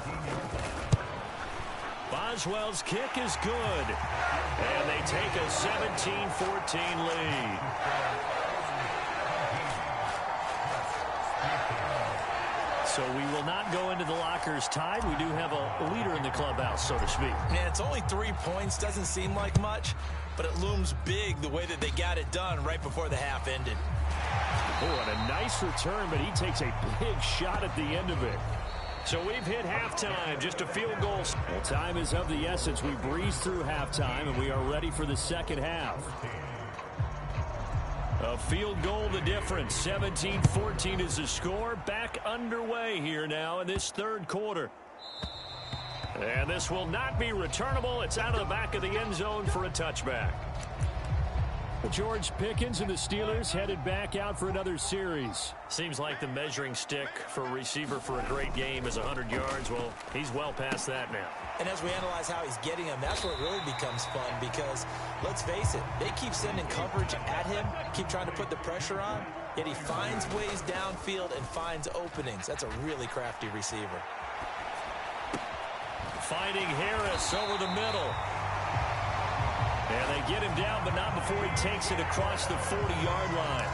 Boswell's kick is good. And they take a 17-14 lead. So we will not go into the lockers tied. We do have a leader in the clubhouse, so to speak. Man, it's only 3 points. Doesn't seem like much, but it looms big the way that they got it done right before the half ended. Oh, and a nice return, but he takes a big shot at the end of it. So we've hit halftime, just a field goal. Well, time is of the essence. We breeze through halftime, and we are ready for the second half. A field goal the difference. 17-14 is the score. Back underway here now in this third quarter. And this will not be returnable. It's out of the back of the end zone for a touchback. George Pickens and the Steelers headed back out for another series. Seems like the measuring stick for a receiver for a great game is 100 yards. Well, he's well past that now. And as we analyze how he's getting them, that's where it really becomes fun because, let's face it, they keep sending coverage at him, keep trying to put the pressure on, yet he finds ways downfield and finds openings. That's a really crafty receiver. Finding Harris over the middle. And they get him down, but not before he takes it across the 40-yard line.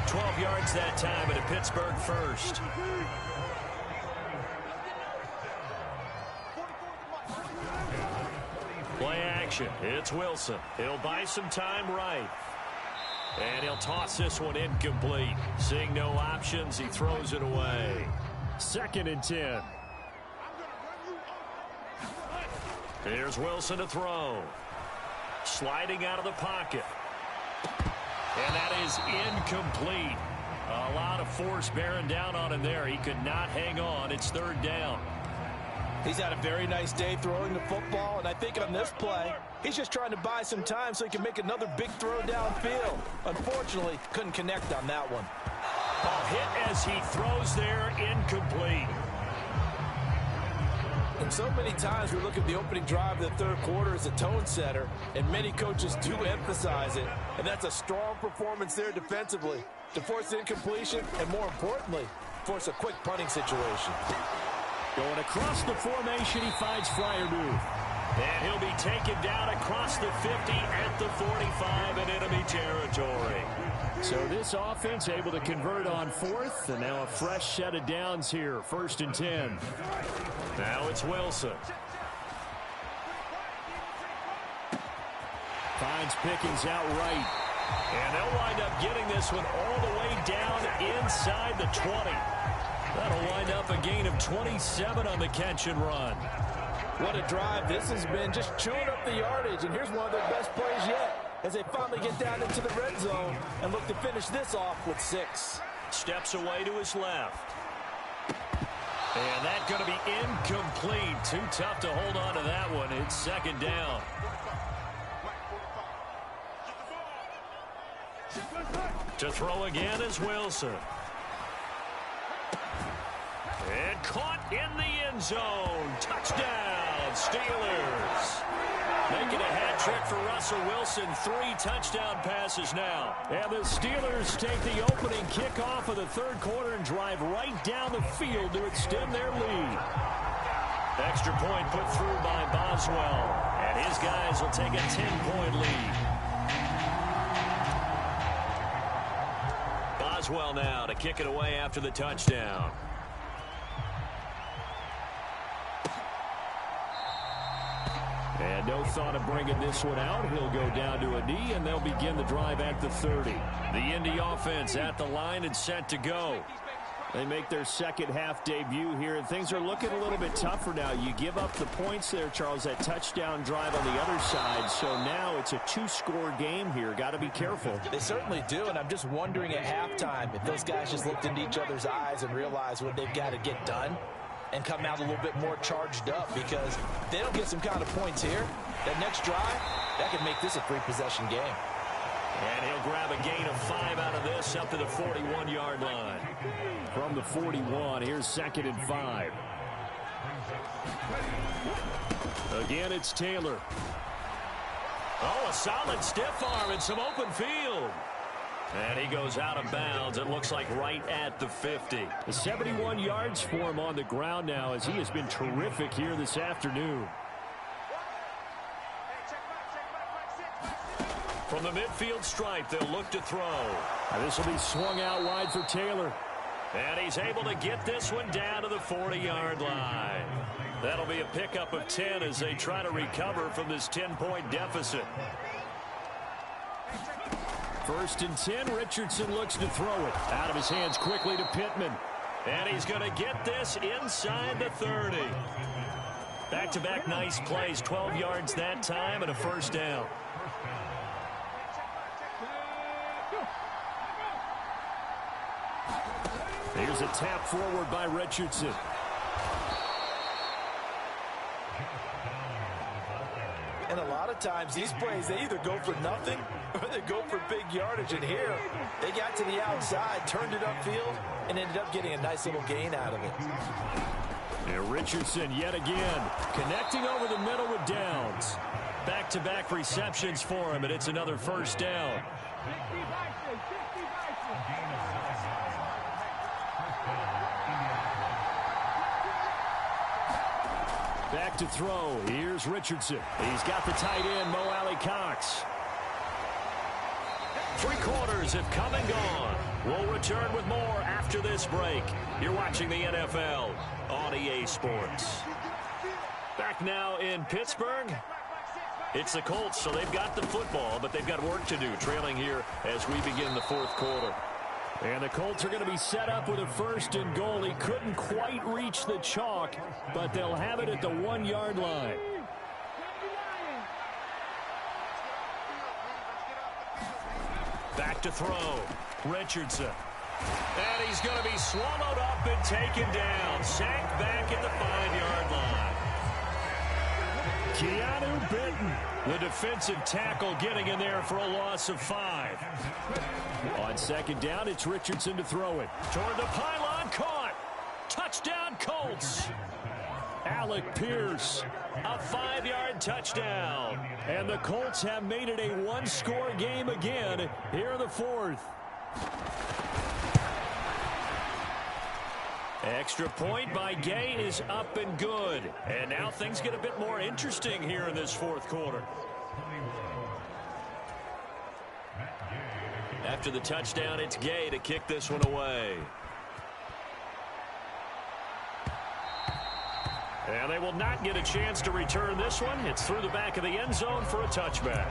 12 yards that time at a Pittsburgh first. Play action. It's Wilson. He'll buy some time right. And he'll toss this one incomplete. Seeing no options, he throws it away. 2nd and 10. Here's Wilson to throw. Sliding out of the pocket. And that is incomplete. A lot of force bearing down on him there. He could not hang on. It's 3rd down. He's had a very nice day throwing the football, and I think on this play, he's just trying to buy some time so he can make another big throw downfield. Unfortunately, couldn't connect on that one. A hit as he throws there, incomplete. And so many times we look at the opening drive of the third quarter as a tone setter, and many coaches do emphasize it. And that's a strong performance there defensively to force incompletion and, more importantly, force a quick punting situation. Going across the formation, he finds Freiermuth. And he'll be taken down across the 50 at the 45 in enemy territory. So this offense able to convert on fourth, and now a fresh set of downs here, 1st and 10. Now it's Wilson. Finds Pickens out right. And they'll wind up getting this one all the way down inside the 20. That'll wind up a gain of 27 on the catch and run. What a drive. This has been just chewing up the yardage, and here's one of their best plays yet as they finally get down into the red zone and look to finish this off with 6. Steps away to his left. And that's going to be incomplete. Too tough to hold on to that one. It's 2nd down. To throw again is Wilson. And caught in the end zone. Touchdown, Steelers. Making a hat trick for Russell Wilson. 3 touchdown passes now. And the Steelers take the opening kickoff of the 3rd quarter and drive right down the field to extend their lead. Extra point put through by Boswell. And his guys will take a 10-point lead. Boswell now to kick it away after the touchdown. And no thought of bringing this one out. He'll go down to a knee, and they'll begin the drive at the 30. The Indy offense at the line and set to go. They make their second half debut here, and things are looking a little bit tougher now. You give up the points there, Charles, that touchdown drive on the other side. So now it's a 2-score game here. Got to be careful. They certainly do, and I'm just wondering at halftime if those guys just looked into each other's eyes and realized what they've got to get done and come out a little bit more charged up, because if they don't get some kind of points here, that next drive, that could make this a 3-possession game. And he'll grab a gain of 5 out of this up to the 41-yard line. From the 41, here's 2nd and 5. Again, it's Taylor. Oh, a solid stiff arm and some open field. And he goes out of bounds. It looks like right at the 50. 71 yards for him on the ground now, as he has been terrific here this afternoon. From the midfield stripe, they'll look to throw. And this will be swung out wide for Taylor. And he's able to get this one down to the 40-yard line. That'll be a pickup of 10 as they try to recover from this 10-point deficit. 1st and 10, Richardson looks to throw it. Out of his hands quickly to Pittman. And he's going to get this inside the 30. Back-to-back nice plays, 12 yards that time and a 1st down. Here's a tap forward by Richardson. And a lot of times these plays, they either go for nothing or they go for big yardage. And here, they got to the outside, turned it upfield, and ended up getting a nice little gain out of it. And Richardson yet again connecting over the middle with Downs. Back-to-back receptions for him, and it's another 1st down. Back to throw. Here's Richardson. He's got the tight end, Mo Alley-Cox. 3 quarters have come and gone. We'll return with more after this break. You're watching the NFL on EA Sports. Back now in Pittsburgh. It's the Colts, so they've got the football, but they've got work to do, trailing here as we begin the 4th quarter. And the Colts are going to be set up with a 1st and goal. He couldn't quite reach the chalk, but they'll have it at the 1-yard line. Back to throw. Richardson. And he's going to be swallowed up and taken down. Sacked back at the 5-yard line. Keanu Benton, the defensive tackle, getting in there for a loss of 5. On 2nd down, it's Richardson to throw it. Toward the pylon, caught. Touchdown, Colts. Alec Pierce, a 5-yard touchdown. And the Colts have made it a 1-score game again here in the 4th. Extra point by Gay is up and good. And now things get a bit more interesting here in this fourth quarter. After the touchdown, it's Gay to kick this one away. And they will not get a chance to return this one. It's through the back of the end zone for a touchback.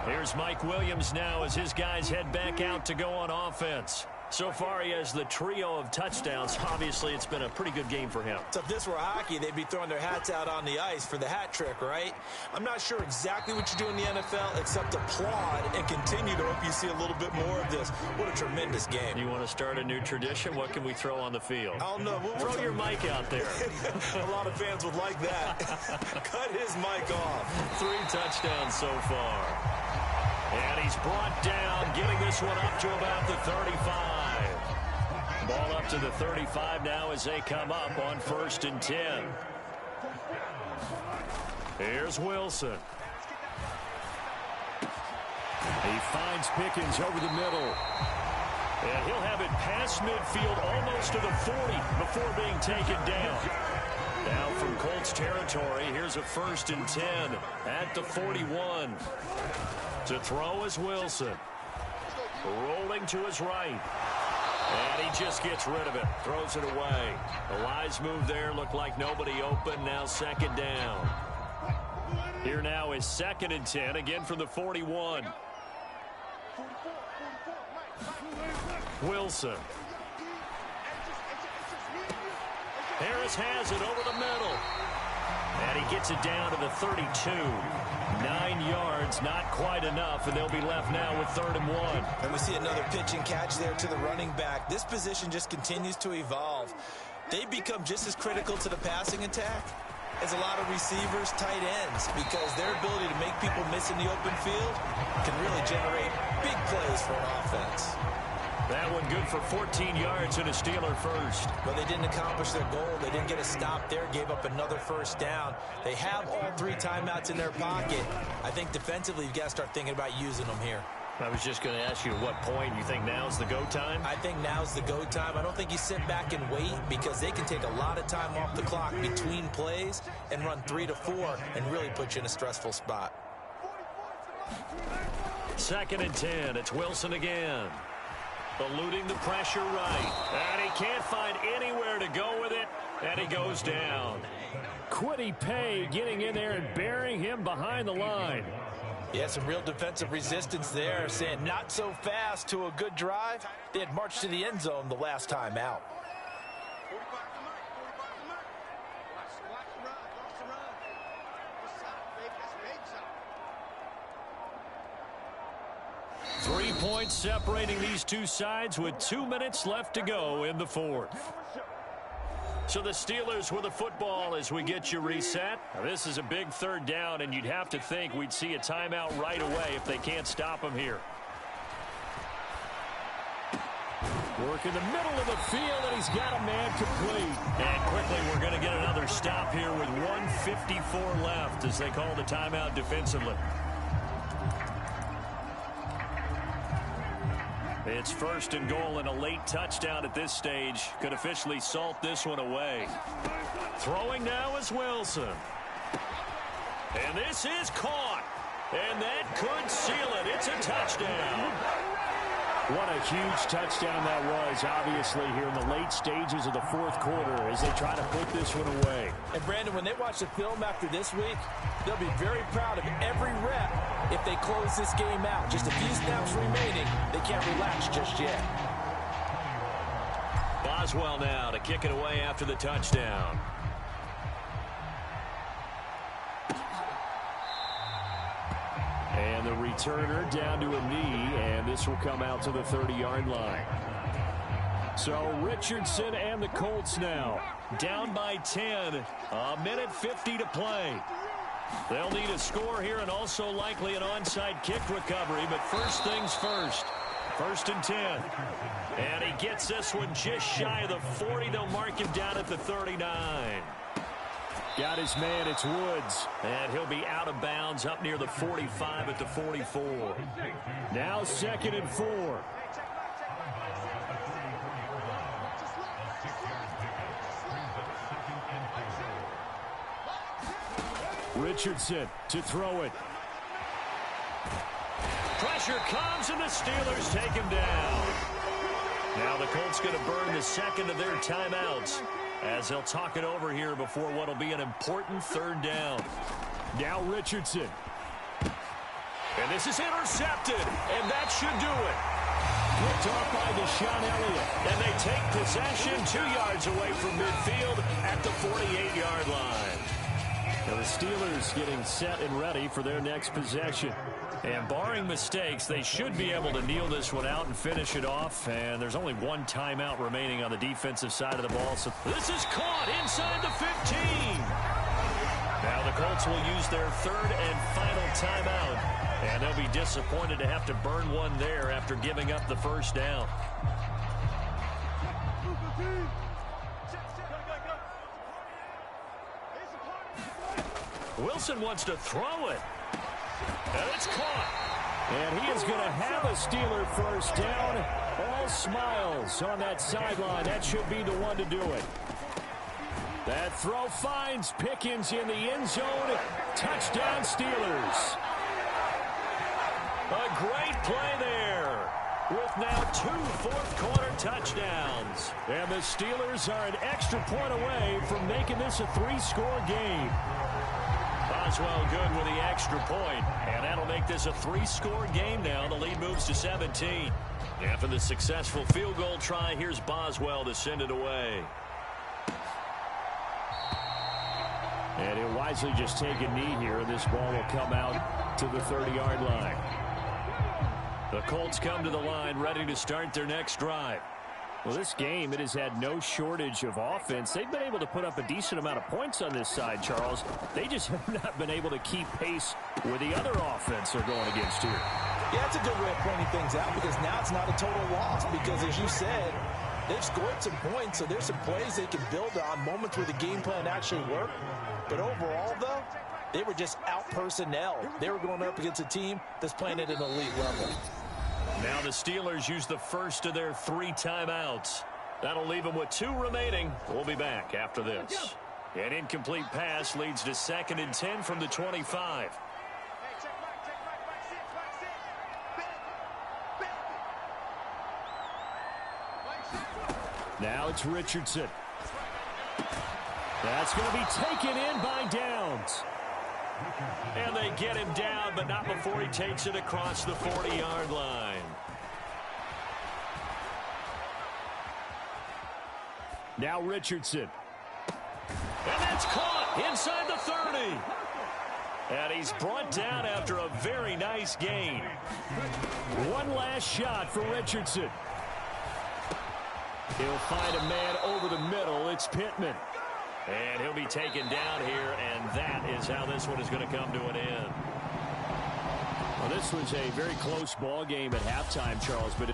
Here's Mike Williams now as his guys head back out to go on offense. So far, he has the trio of touchdowns. Obviously, it's been a pretty good game for him. So if this were hockey, they'd be throwing their hats out on the ice for the hat trick, right? I'm not sure exactly what you do in the NFL except applaud and continue to hope you see a little bit more of this. What a tremendous game. You want to start a new tradition? What can we throw on the field? I don't know. Throw your mic out there. A lot of fans would like that. Cut his mic off. 3 touchdowns so far. And he's brought down, getting this one up to about the 35. Ball up to the 35 now as they come up on 1st and 10. Here's Wilson. He finds Pickens over the middle. And he'll have it past midfield almost to the 40 before being taken down. Now from Colts territory, here's a 1st and 10 at the 41. To throw is Wilson. Rolling to his right. And he just gets rid of it. Throws it away. The wise move there. Looked like nobody open. Now 2nd down. Here now is 2nd and 10. Again from the 41. Wilson. Harris has it over the middle. And he gets it down to the 32. 9 yards, not quite enough, and they'll be left now with 3rd and 1. And we see another pitch and catch there to the running back. This position just continues to evolve. They become just as critical to the passing attack as a lot of receivers, tight ends, because their ability to make people miss in the open field can really generate big plays for an offense. That one good for 14 yards and a Steeler first. But they didn't accomplish their goal. They didn't get a stop there, gave up another 1st down. They have all 3 timeouts in their pocket. I think defensively you've got to start thinking about using them here. I was just going to ask you at what point you think now's the go time? I think now's the go time. I don't think you sit back and wait because they can take a lot of time off the clock between plays and run 3 to 4 and really put you in a stressful spot. 2nd and 10. It's Wilson again. Eluding the pressure right. And he can't find anywhere to go with it. And he goes down. Quiddy Pay getting in there and burying him behind the line. Yeah, some real defensive resistance there, saying not so fast to a good drive. They had marched to the end zone the last time out. Three points separating these two sides with 2 minutes left to go in the 4th. So the Steelers with the football as we get you reset. Now this is a big 3rd down, and you'd have to think we'd see a timeout right away if they can't stop them here. Work in the middle of the field, and he's got a man complete. And quickly we're going to get another stop here with 1:54 left as they call the timeout defensively. It's 1st and goal, and a late touchdown at this stage could officially salt this one away. Throwing now is Wilson. And this is caught. And that could seal it. It's a touchdown. What a huge touchdown that was, obviously, here in the late stages of the 4th quarter as they try to put this one away. And, Brandon, when they watch the film after this week, they'll be very proud of every rep if they close this game out. Just a few snaps remaining. They can't relax just yet. Boswell now to kick it away after the touchdown. And the returner down to a knee, and this will come out to the 30-yard line. So Richardson and the Colts now down by 10. A minute 50 to play. They'll need a score here and also likely an onside kick recovery, but first things first. 1st and 10. And he gets this one just shy of the 40. They'll mark him down at the 39. Got his man, it's Woods. And he'll be out of bounds up near the 45 at the 44. Now 2nd and 4. Richardson to throw it. Pressure comes, and the Steelers take him down. Now the Colts going to burn the second of their timeouts as they'll talk it over here before what will be an important third down. Now Richardson. And this is intercepted, and that should do it. Picked off by Deshaun Elliott. And they take possession 2 yards away from midfield at the 48-yard line. Now the Steelers getting set and ready for their next possession. And barring mistakes, they should be able to kneel this one out and finish it off. And there's only one timeout remaining on the defensive side of the ball. So this is caught inside the 15. Now the Colts will use their third and final timeout. And they'll be disappointed to have to burn one there after giving up the first down. Wilson wants to throw it. And it's caught. And he is going to have a Steeler first down. All smiles on that sideline. That should be the one to do it. That throw finds Pickens in the end zone. Touchdown, Steelers. A great play there with now 2 fourth-quarter touchdowns. And the Steelers are an extra point away from making this a 3-score game. Boswell good with the extra point, and that'll make this a 3-score game now. The lead moves to 17. After the successful field goal try, here's Boswell to send it away. And he'll wisely just take a knee here, and this ball will come out to the 30-yard line. The Colts come to the line ready to start their next drive. Well, this game, it has had no shortage of offense. They've been able to put up a decent amount of points on this side, Charles. They just have not been able to keep pace with the other offense they're going against here. Yeah, that's a good way of pointing things out because now it's not a total loss because, as you said, they've scored some points, so there's some plays they can build on, moments where the game plan actually worked. But overall, though, they were just out-personnel. They were going up against a team that's playing at an elite level. Now the Steelers use the first of their 3 timeouts. That'll leave them with 2 remaining. We'll be back after this. An incomplete pass leads to 2nd and 10 from the 25. Now it's Richardson. That's going to be taken in by Downs. And they get him down, but not before he takes it across the 40-yard line. Now Richardson. And that's caught inside the 30. And he's brought down after a very nice gain. One last shot for Richardson. He'll find a man over the middle. It's Pittman. And he'll be taken down here, and that is how this one is going to come to an end. Well, this was a very close ball game at halftime, Charles, but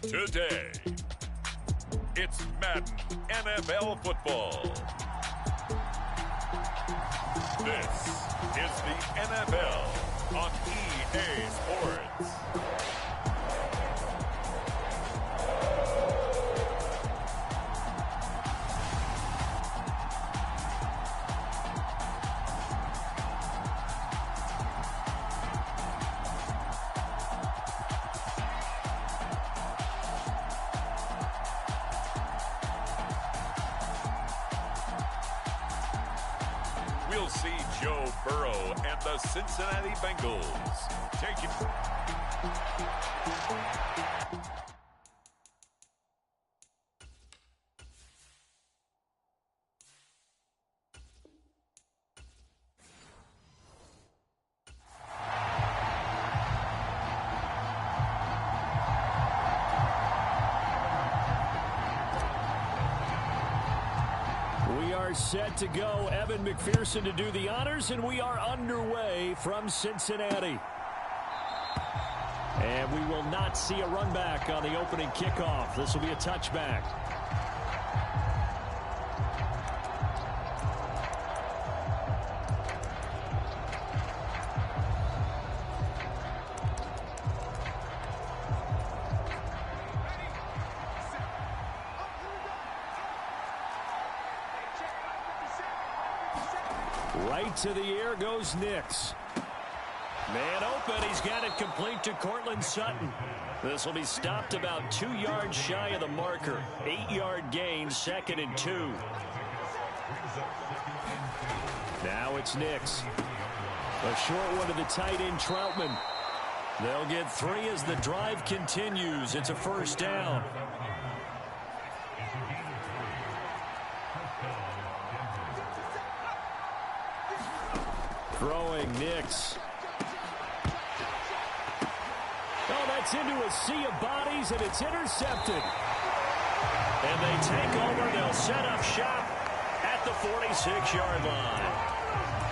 Today, it's Madden NFL football. This is the NFL on EA Sports. we'll see Joe Burrow and the Cincinnati Bengals take it. Set to go. Evan McPherson to do the honors, and we are underway from Cincinnati. And we will not see a run back on the opening kickoff. This will be a touchback. Right to the air goes Nix. Man open. He's got it complete to Cortland Sutton. This will be stopped about 2 yards shy of the marker. 8-yard gain, 2nd and 2. Now it's Nix. A short one to the tight end, Troutman. They'll get 3 as the drive continues. It's a first down. Throwing Nix. Oh, that's into a sea of bodies, and it's intercepted. And they take over. They'll set up shop at the 46-yard line.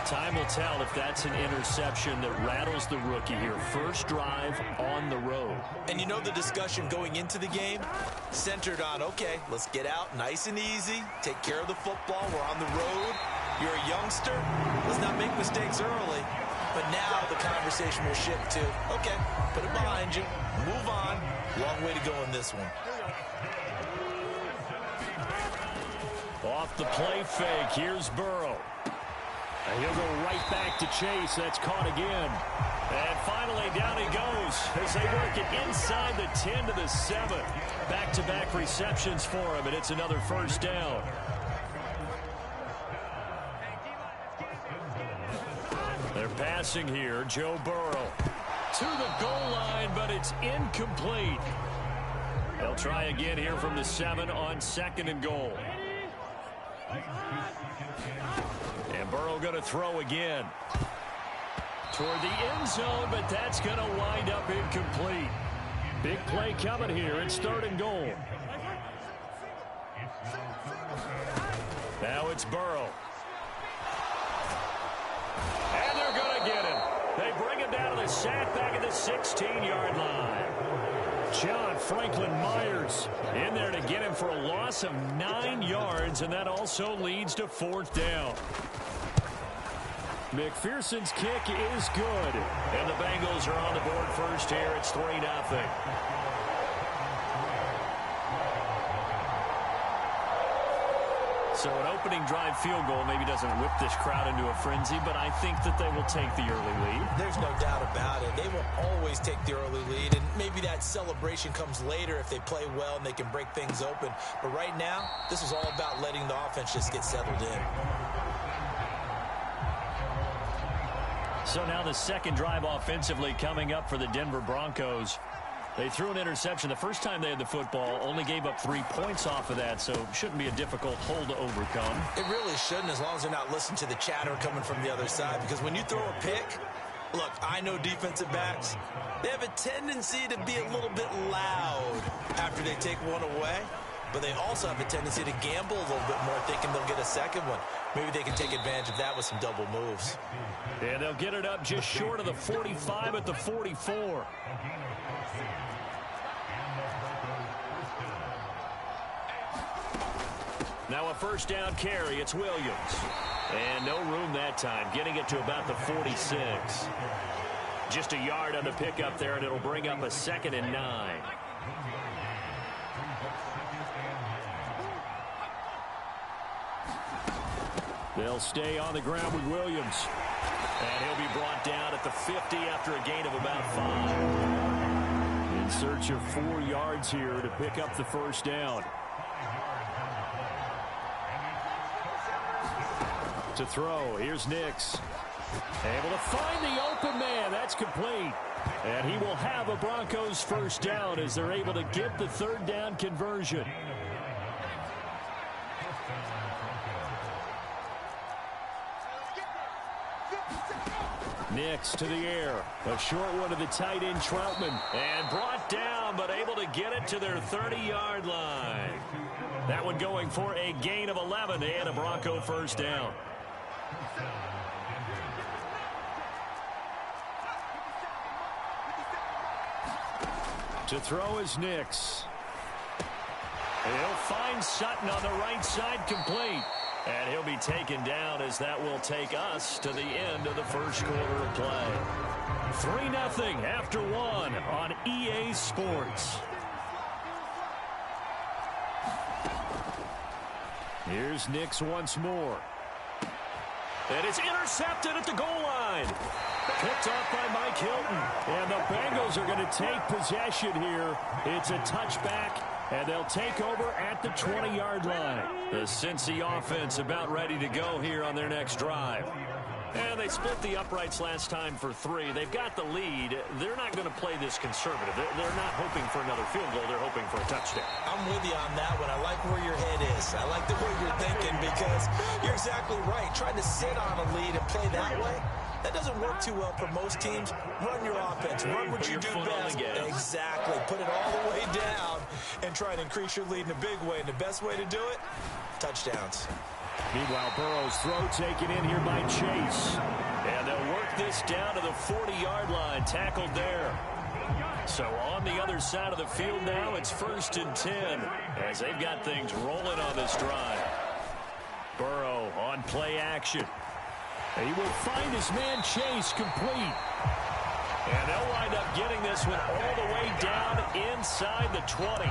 Time will tell if that's an interception that rattles the rookie here. First drive on the road. And you know the discussion going into the game centered on, okay, let's get out nice and easy, take care of the football, we're on the road. You're a youngster. Let's not make mistakes early. But now the conversation will shift to, okay, put it behind you. Move on. Long way to go in this one. Off the play fake. Here's Burrow. And he'll go right back to Chase. That's caught again. And finally down he goes as they work it inside the 10 to the 7. Back-to-back receptions for him, and it's another first down. They're passing here. Joe Burrow to the goal line, but it's incomplete. They'll try again here from the 7 on 2nd and goal. And Burrow going to throw again toward the end zone, but that's going to wind up incomplete. Big play coming here. It's 3rd and goal. Now it's Burrow. And they're going to get him. They bring him down to the sack back at the 16-yard line. John Franklin Myers in there to get him for a loss of 9 yards, and that also leads to 4th down. McPherson's kick is good, and the Bengals are on the board first here. It's 3-0. So an opening drive field goal maybe doesn't whip this crowd into a frenzy, but I think that they will take the early lead. There's no doubt about it. They will always take the early lead, and maybe that celebration comes later if they play well and they can break things open. But right now, this is all about letting the offense just get settled in. So now the second drive offensively coming up for the Denver Broncos. They threw an interception the first time they had the football, only gave up 3 points off of that, so shouldn't be a difficult hole to overcome. It really shouldn't, as long as they're not listening to the chatter coming from the other side, because when you throw a pick, look, I know defensive backs, they have a tendency to be a little bit loud after they take one away, but they also have a tendency to gamble a little bit more, thinking they'll get a second one. Maybe they can take advantage of that with some double moves. And they'll get it up just short of the 45 at the 44. Now a first down carry. It's Williams. And no room that time. Getting it to about the 46. Just a yard on the pickup there, and it'll bring up a 2nd and 9. They'll stay on the ground with Williams. And he'll be brought down at the 50 after a gain of about 5. In search of 4 yards here to pick up the first down. To throw, here's Nix. Able to find the open man. That's complete. And he will have a Broncos first down as they're able to get the third down conversion. Nix to the air. A short one to the tight end, Troutman. And brought down, but able to get it to their 30-yard line. That one going for a gain of 11 and a Bronco first down. To throw is Nix. He'll find Sutton on the right side, complete. And he'll be taken down as that will take us to the end of the first quarter of play. 3-0 after one on EA Sports. Here's Nix once more. And it's intercepted at the goal line. Picked off by Mike Hilton. And the Bengals are going to take possession here. It's a touchback, and they'll take over at the 20-yard line. The Cincy offense about ready to go here on their next drive. And they split the uprights last time for 3. They've got the lead. They're not going to play this conservative. They're not hoping for another field goal. They're hoping for a touchdown. I'm with you on that one. I like where your head is. I like the way you're thinking because you're exactly right. Trying to sit on a lead and play that way, that doesn't work too well for most teams. Run your offense. Run what you do best. Exactly. Put it all the way down and try and increase your lead in a big way. And the best way to do it, touchdowns. Meanwhile, Burrow's throw taken in here by Chase. And they'll work this down to the 40-yard line. Tackled there. So on the other side of the field now, it's 1st and 10 as they've got things rolling on this drive. Burrow on play action. He will find his man Chase, complete. And they'll wind up getting this one all the way down inside the 20.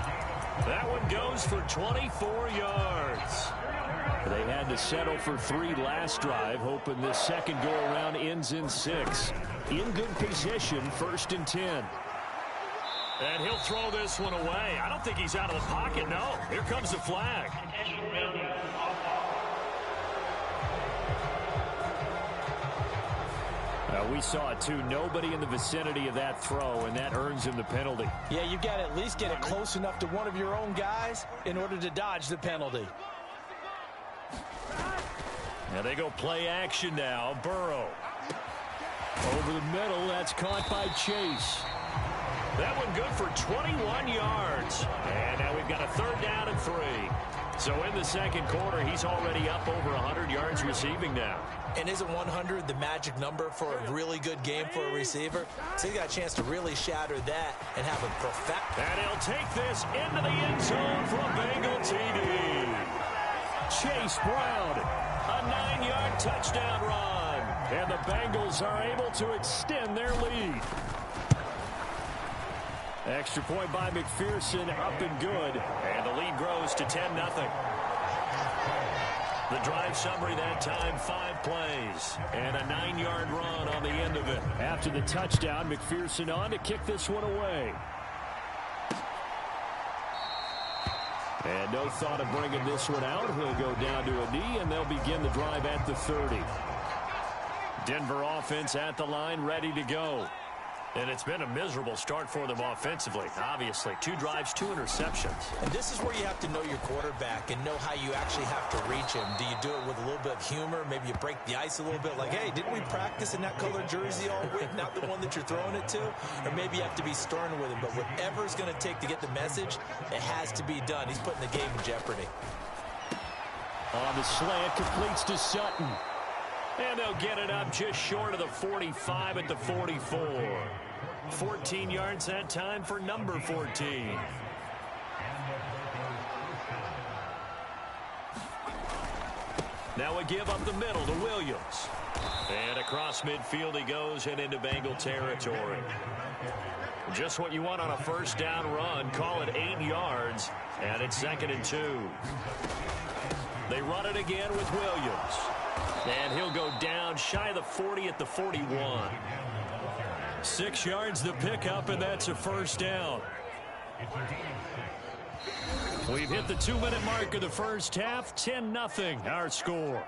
That one goes for 24 yards. They had to settle for 3 last drive, hoping this second go-around ends in 6. In good position, 1st and 10. And he'll throw this one away. I don't think he's out of the pocket, no. Here comes the flag. We saw it, too. Nobody in the vicinity of that throw, and that earns him the penalty. Yeah, you've got to at least get it close enough to one of your own guys in order to dodge the penalty. Now they go play action now. Burrow. Over the middle, that's caught by Chase. That one good for 21 yards. And now we've got a 3rd down and 3. So in the second quarter, he's already up over 100 yards receiving now. And isn't 100 the magic number for a really good game for a receiver? So he's got a chance to really shatter that and have a perfect. And he'll take this into the end zone for a Bengal TD. Chase Brown, a 9-yard touchdown run. And the Bengals are able to extend their lead. Extra point by McPherson, up and good. And the lead grows to 10-0. The drive summary that time, 5 plays. And a 9-yard run on the end of it. After the touchdown, McPherson on to kick this one away. And no thought of bringing this one out. He'll go down to a knee, and they'll begin the drive at the 30. Denver offense at the line, ready to go. And it's been a miserable start for them offensively. Obviously, 2 drives, 2 interceptions. And this is where you have to know your quarterback and know how you actually have to reach him. Do you do it with a little bit of humor? Maybe you break the ice a little bit like, hey, didn't we practice in that colored jersey all week? Not the one that you're throwing it to? Or maybe you have to be stern with him. But whatever it's going to take to get the message, it has to be done. He's putting the game in jeopardy. On the slant, completes to Sutton. And they'll get it up just short of the 45 at the 44. 14 yards that time for number 14. Now a give up the middle to Williams. And across midfield he goes and into Bengal territory. Just what you want on a first down run. Call it 8 yards. And it's 2nd and 2. They run it again with Williams. And he'll go down shy of the 40 at the 41. 6 yards the pickup, and that's a first down. We've hit the 2-minute mark of the first half. 10-0 our score.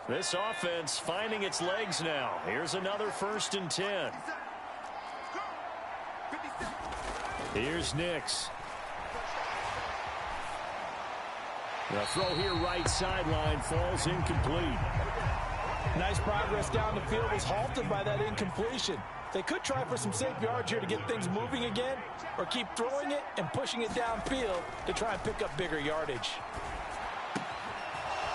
This offense finding its legs now. Here's another 1st and 10. Here's Nix. The throw here right sideline falls incomplete. Nice progress down the field was halted by that incompletion. They could try for some safe yards here to get things moving again, or keep throwing it and pushing it downfield to try and pick up bigger yardage.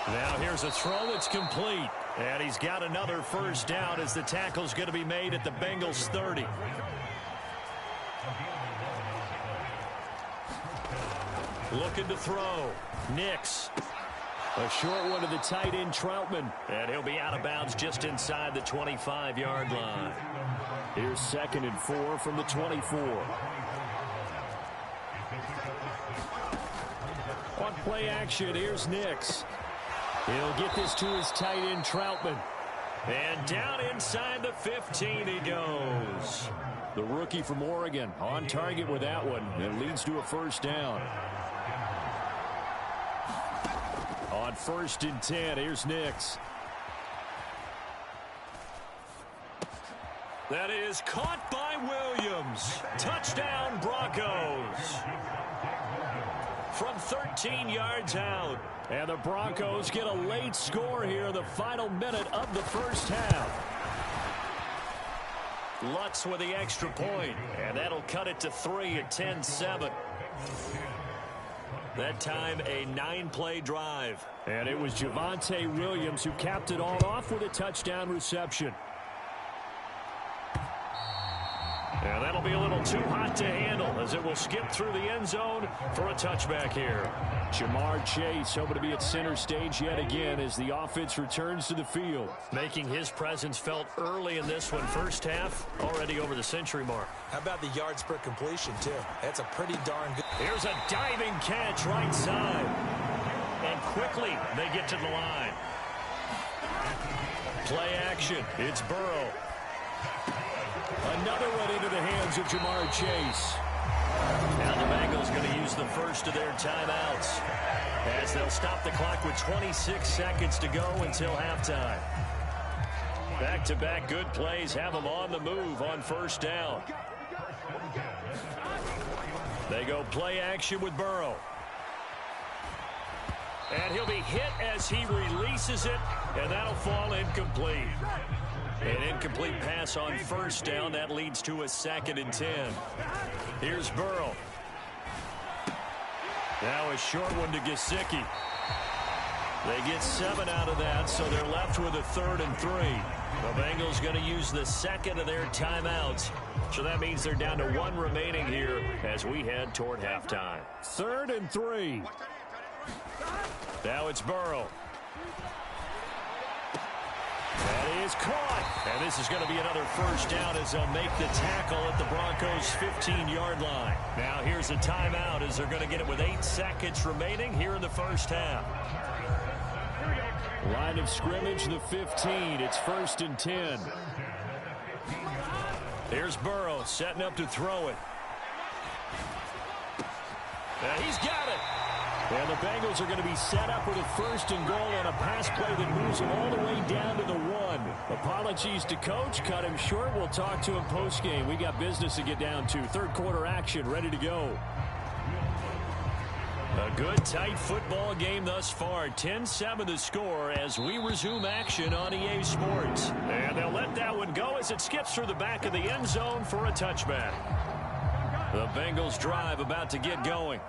Now here's a throw that's complete. And he's got another 1st down as the tackle's going to be made at the Bengals 30. Looking to throw. Nix. A short one to the tight end, Troutman. And he'll be out of bounds just inside the 25-yard line. Here's 2nd and 4 from the 24. On play action, here's Nix. He'll get this to his tight end, Troutman. And down inside the 15 he goes. The rookie from Oregon on target with that one. It leads to a 1st down. On 1st and 10, here's Nix. That is caught by Williams. Touchdown, Broncos. From 13 yards out. And the Broncos get a late score here in the final minute of the 1st half. Lutz with the extra point. And that'll cut it to 3 at 10-7. That time a 9-play drive. And it was Javonte Williams who capped it all off with a touchdown reception. And that'll be a little too hot to handle as it will skip through the end zone for a touchback here. Jamar Chase hoping to be at center stage yet again as the offense returns to the field. Making his presence felt early in this one. 1st half already over the century mark. How about the yards per completion, too? That's a pretty darn good. Here's a diving catch right side. And quickly they get to the line. Play action. It's Burrow. Another one into the hands of Jamar Chase. Now the Bengals going to use the 1st of their timeouts as they'll stop the clock with 26 seconds to go until halftime. Back-to-back good plays have them on the move on 1st down. They go play action with Burrow. And he'll be hit as he releases it, and that'll fall incomplete. An incomplete pass on 1st down. That leads to a 2nd and 10. Here's Burrow. Now a short one to Gesicki. They get 7 out of that, so they're left with a 3rd and 3. The Bengals going to use the 2nd of their timeouts. So that means they're down to 1 remaining here as we head toward halftime. 3rd and 3. Now it's Burrow. That is caught. And this is going to be another 1st down as they'll make the tackle at the Broncos' 15-yard line. Now here's a timeout as they're going to get it with 8 seconds remaining here in the 1st half. Line of scrimmage, the 15. It's 1st and 10. Here's Burrow setting up to throw it. And he's got it. And the Bengals are going to be set up with a 1st and goal on a pass play that moves them all the way down to the 1. Apologies to coach. Cut him short. We'll talk to him postgame. We got business to get down to. 3rd quarter action ready to go. A good, tight football game thus far. 10-7 the score as we resume action on EA Sports. And they'll let that one go as it skips through the back of the end zone for a touchback. The Bengals drive about to get going.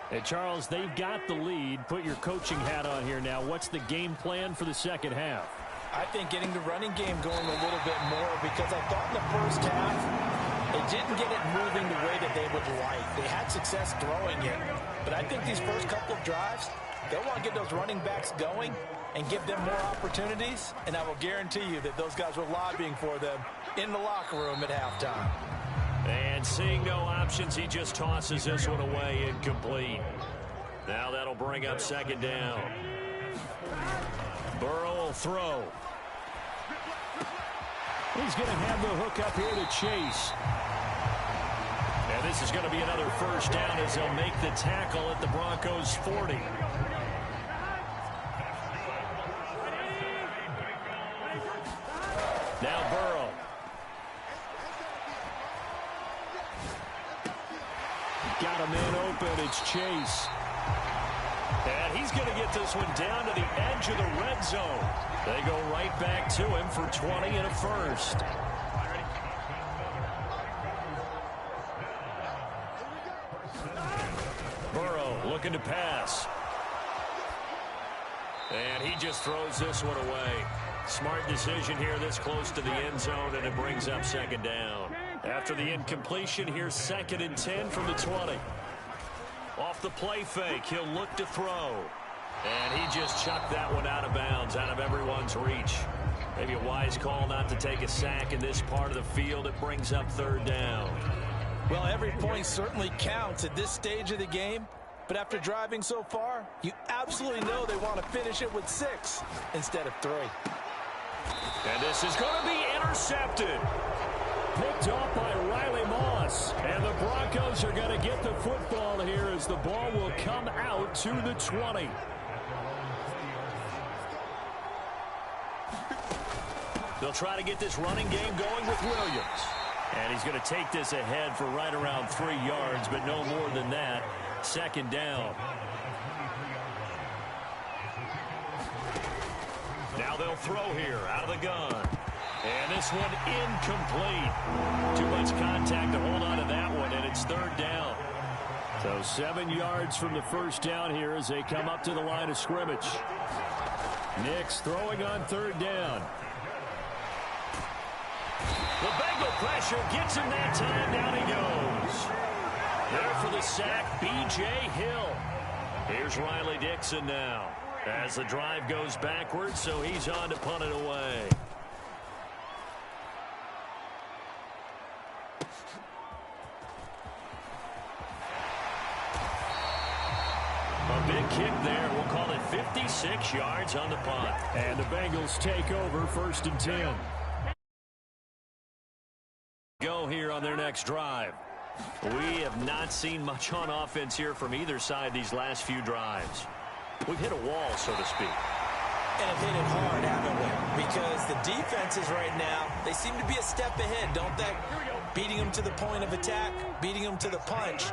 Hey, Charles, they've got the lead. Put your coaching hat on here now. What's the game plan for the 2nd half? I think getting the running game going a little bit more because I thought in the 1st half they didn't get it moving the way that they would like. They had success throwing it. But I think these first couple of drives, they'll want to get those running backs going and give them more opportunities. And I will guarantee you that those guys were lobbying for them in the locker room at halftime. And seeing no options, he just tosses this one away incomplete. Now that'll bring up 2nd down. Burrow will throw. He's going to have the hook up here to Chase. And this is going to be another 1st down as they'll make the tackle at the Broncos' 40. got a man open. It's Chase. And he's going to get this one down to the edge of the red zone. They go right back to him for 20 and a first. Burrow looking to pass. And he just throws this one away. Smart decision here this close to the end zone, and it brings up second down. After the incompletion, here's 2nd and 10 from the 20. Off the play fake, he'll look to throw. And he just chucked that one out of bounds, out of everyone's reach. Maybe a wise call not to take a sack in this part of the field. It brings up 3rd down. Well, every point certainly counts at this stage of the game. But after driving so far, you absolutely know they want to finish it with 6 instead of 3. And this is going to be intercepted. Picked off by Riley Moss. And the Broncos are going to get the football here as the ball will come out to the 20. They'll try to get this running game going with Williams. And he's going to take this ahead for right around 3 yards, but no more than that. 2nd down. Now they'll throw here out of the gun. And this one incomplete. Too much contact to hold on to that one, and it's 3rd down. So 7 yards from the first down here as they come up to the line of scrimmage. Nix throwing on 3rd down. The Bengal pressure gets him that time. Down he goes. There for the sack, B.J. Hill. Here's Riley Dixon now as the drive goes backwards, so he's on to punt it away. A big kick there. We'll call it 56 yards on the punt. And the Bengals take over 1st and 10. Go here on their next drive. We have not seen much on offense here from either side these last few drives. We've hit a wall, so to speak. And have hit it hard, haven't we? Because the defenses right now, they seem to be a step ahead, don't they? Beating them to the point of attack, beating them to the punch.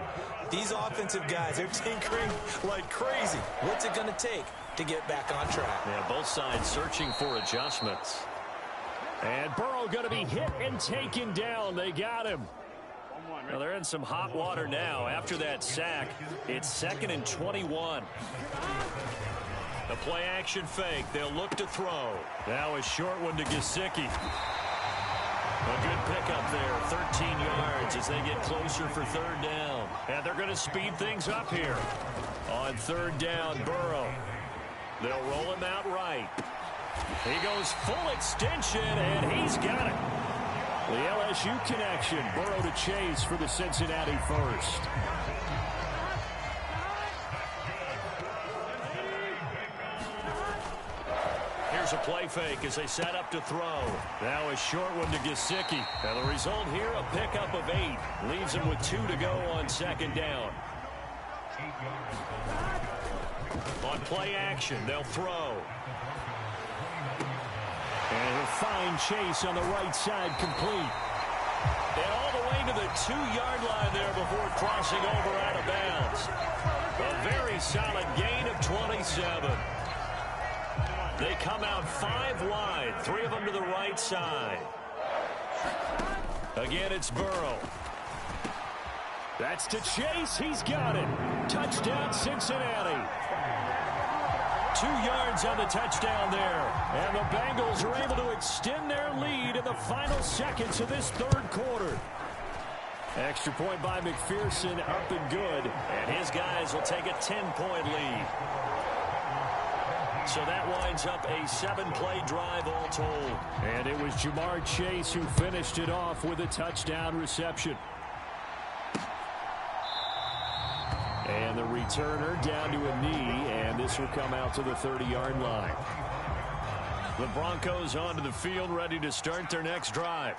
These offensive guys, they're tinkering like crazy. What's it going to take to get back on track? Yeah, both sides searching for adjustments. And Burrow going to be hit and taken down. They got him. Well, they're in some hot water now. After that sack, it's 2nd and 21. The play action fake. They'll look to throw. Now a short one to Gesicki. A good pickup there. 13 yards as they get closer for 3rd down. And they're going to speed things up here. On 3rd down, Burrow. They'll roll him out right. He goes full extension, and he's got it. The LSU connection. Burrow to Chase for the Cincinnati first. Here's a play fake as they set up to throw. Now a short one to Gesicki. And the result here, a pickup of 8. Leaves him with 2 to go on 2nd down. On play action, they'll throw. And he'll find Chase on the right side, complete. And all the way to the 2-yard line there before crossing over out of bounds. A very solid gain of 27. They come out 5 wide, 3 of them to the right side. Again, it's Burrow. That's to Chase. He's got it. Touchdown, Cincinnati. 2 yards on the touchdown there. And the Bengals are able to extend their lead in the final seconds of this 3rd quarter. Extra point by McPherson, up and good. And his guys will take a 10-point lead. So that winds up a 7-play drive all told. And it was Jamar Chase who finished it off with a touchdown reception. And the returner down to a knee, and this will come out to the 30-yard line. The Broncos onto the field, ready to start their next drive.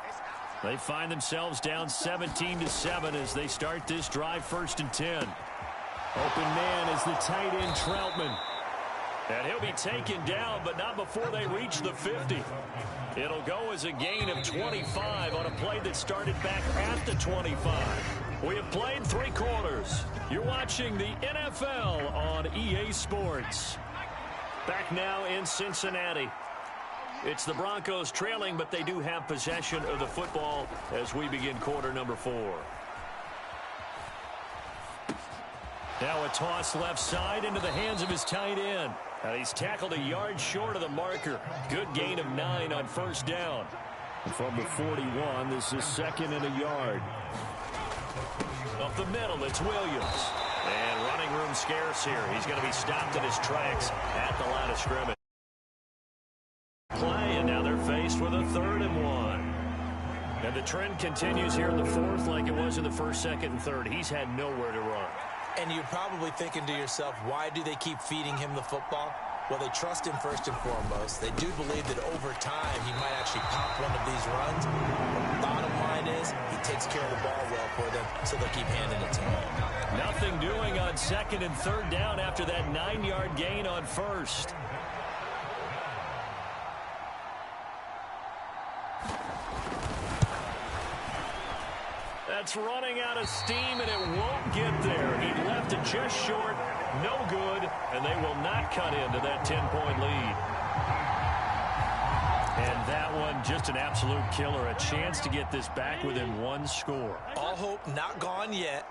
They find themselves down 17-7 as they start this drive, 1st and 10. Open man is the tight end, Troutman. And he'll be taken down, but not before they reach the 50. It'll go as a gain of 25 on a play that started back at the 25. We have played 3 quarters. You're watching the NFL on EA Sports. Back now in Cincinnati. It's the Broncos trailing, but they do have possession of the football as we begin quarter number 4. Now a toss left side into the hands of his tight end. And he's tackled a yard short of the marker. Good gain of 9 on first down. From the 41, this is 2nd and a yard. Up the middle, it's Williams. And running room scarce here. He's going to be stopped in his tracks at the line of scrimmage. Play, and now they're faced with a 3rd and 1. And the trend continues here in the 4th like it was in the 1st, 2nd, and 3rd. He's had nowhere to run. And you're probably thinking to yourself, why do they keep feeding him the football? Well, they trust him first and foremost. They do believe that over time he might actually pop one of these runs. But the bottom line is he takes care of the ball well for them, so they'll keep handing it to him. Nothing doing on 2nd and 3rd down after that 9-yard gain on 1st. That's running out of steam, and it won't get there. He left it just short, no good, and they will not cut into that 10-point lead. And that one, just an absolute killer. A chance to get this back within 1 score. All hope not gone yet,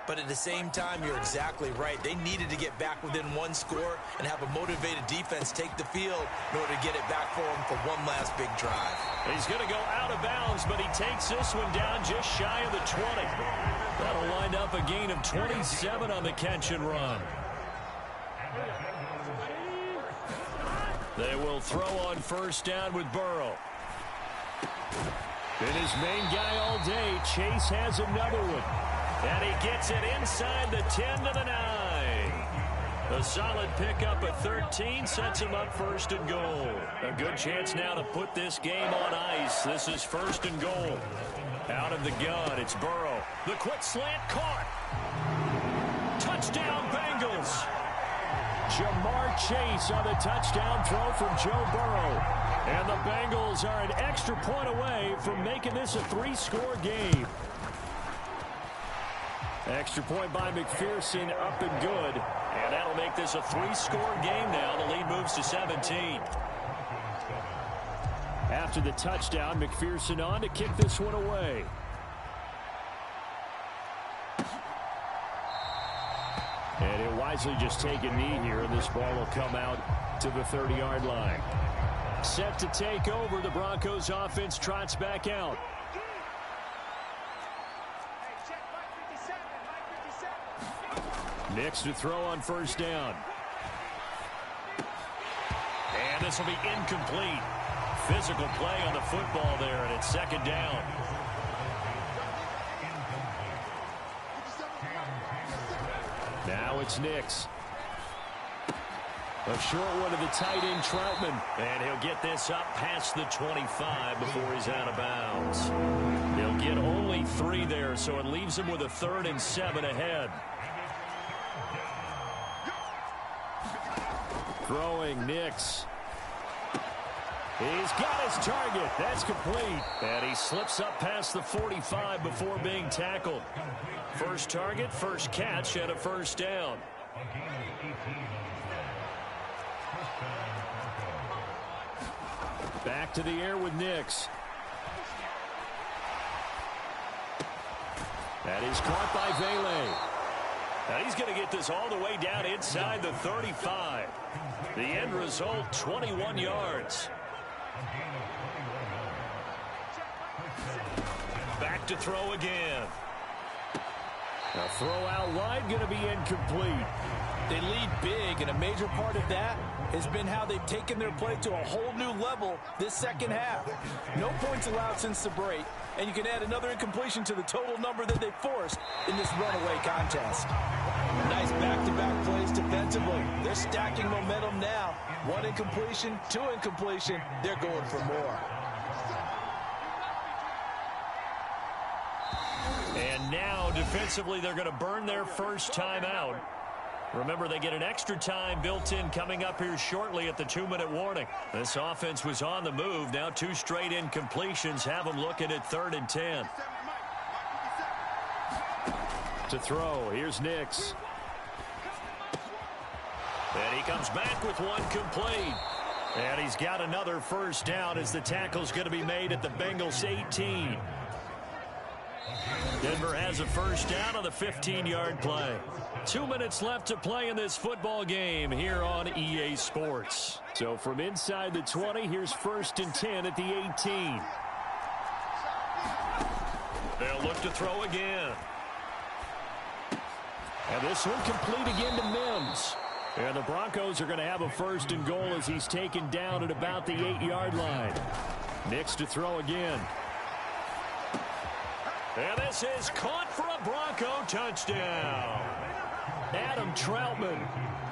but at the same time, you're exactly right. They needed to get back within 1 score and have a motivated defense take the field in order to get it back for him for one last big drive. He's going to go out of bounds, but he takes this one down just shy of the 20. That'll wind up a gain of 27 on the catch and run. They will throw on first down with Burrow. And his main guy all day, Chase, has another one. And he gets it inside the 10 to the 9. A solid pickup at 13 sets him up 1st and goal. A good chance now to put this game on ice. This is 1st and goal. Out of the gun, it's Burrow. The quick slant caught. Touchdown, Bengals. Jamar Chase on the touchdown throw from Joe Burrow. And the Bengals are an extra point away from making this a 3-score game. Extra point by McPherson, up and good. And that'll make this a 3-score game now. The lead moves to 17. After the touchdown, McPherson on to kick this one away. And he'll wisely just take a knee here, and this ball will come out to the 30-yard line. Set to take over, the Broncos offense trots back out. Next to throw on first down. And this will be incomplete. Physical play on the football there, and it's 2nd down. Now it's Nix. A short one to the tight end, Troutman. And he'll get this up past the 25 before he's out of bounds. He'll get only 3 there, so it leaves him with a 3rd and 7 ahead. Throwing Nix. He's got his target. That's complete. And he slips up past the 45 before being tackled. First target, first catch, and a 1st down. Back to the air with Nix. That is caught by Vele. Now he's going to get this all the way down inside the 35. The end result, 21 yards. Back to throw again. A throw out wide, going to be incomplete. They lead big, and a major part of that has been how they've taken their play to a whole new level this 2nd half. No points allowed since the break, and you can add another incompletion to the total number that they forced in this runaway contest. Nice back-to-back plays defensively. They're stacking momentum now. 1 incompletion, 2 incompletion. They're going for more. And now, defensively, they're going to burn their first time out. Remember, they get an extra time built in coming up here shortly at the 2-minute warning. This offense was on the move. Now 2 straight incompletions have them looking at 3rd and 10. To throw, here's Nix. And he comes back with one complete. And he's got another first down as the tackle's going to be made at the Bengals 18. Denver has a first down on the 15-yard play. 2 minutes left to play in this football game here on EA Sports. So from inside the 20, here's 1st and 10 at the 18. They'll look to throw again. And this one complete again to Mims. And the Broncos are going to have a 1st and goal as he's taken down at about the 8-yard line. Nix to throw again. And this is caught for a Bronco touchdown. Adam Troutman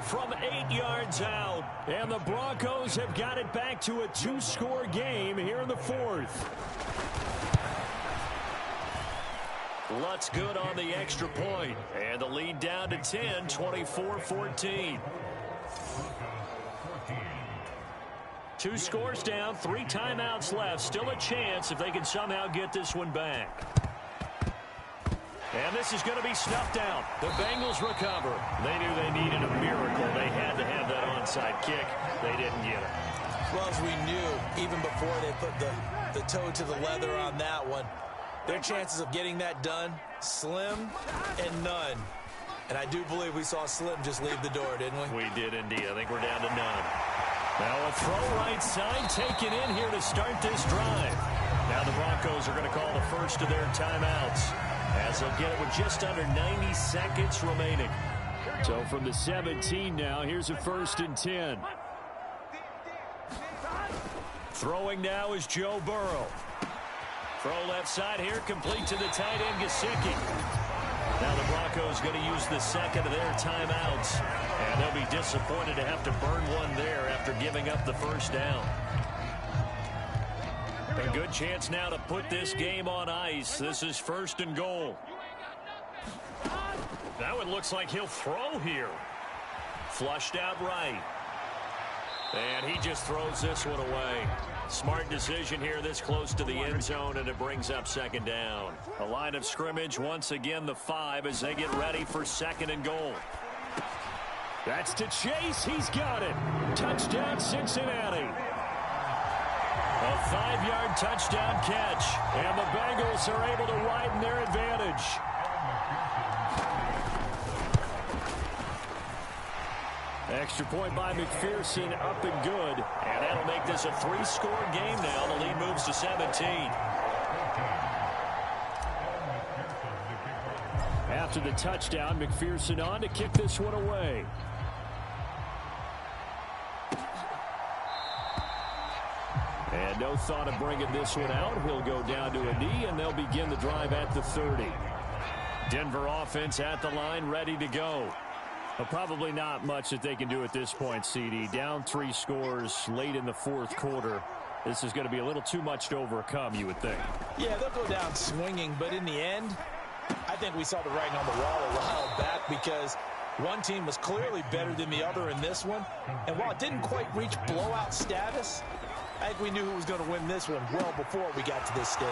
from 8 yards out. And the Broncos have got it back to a 2-score game here in the 4th. Lutz good on the extra point. And the lead down to 10, 24-14. 2 scores down, 3 timeouts left. Still a chance if they can somehow get this one back. And this is going to be snuffed out. The Bengals recover. They knew they needed a miracle. They had to have that onside kick. They didn't get it. Well, as we knew, even before they put the toe to the leather on that one, their chances of getting that done, slim and none. And I do believe we saw Slim just leave the door, didn't we? We did indeed. I think we're down to none. Now a throw right side taken in here to start this drive. Now the Broncos are going to call the first of their timeouts, as they'll get it with just under 90 seconds remaining. So from the 17 now, here's a 1st and 10. Throwing now is Joe Burrow. Throw left side here, complete to the tight end, Gesicki. Now the Broncos going to use the second of their timeouts, and they'll be disappointed to have to burn one there after giving up the first down. A good chance now to put this game on ice. This is 1st and goal. That one looks like he'll throw here. Flushed out right. And he just throws this one away. Smart decision here this close to the end zone, and it brings up 2nd down. A line of scrimmage once again the 5 as they get ready for 2nd and goal. That's to Chase. He's got it. Touchdown Cincinnati. A 5-yard touchdown catch, and the Bengals are able to widen their advantage. Extra point by McPherson, up and good. And that'll make this a 3-score game now. The lead moves to 17. After the touchdown, McPherson on to kick this one away. And no thought of bringing this one out. He'll go down to a knee, and they'll begin the drive at the 30. Denver offense at the line, ready to go. Well, probably not much that they can do at this point, CD. Down 3 scores late in the 4th quarter. This is going to be a little too much to overcome, you would think. Yeah, they'll go down swinging, but in the end, I think we saw the writing on the wall a while back because one team was clearly better than the other in this one. And while it didn't quite reach blowout status, I think we knew who was going to win this one well before we got to this stage.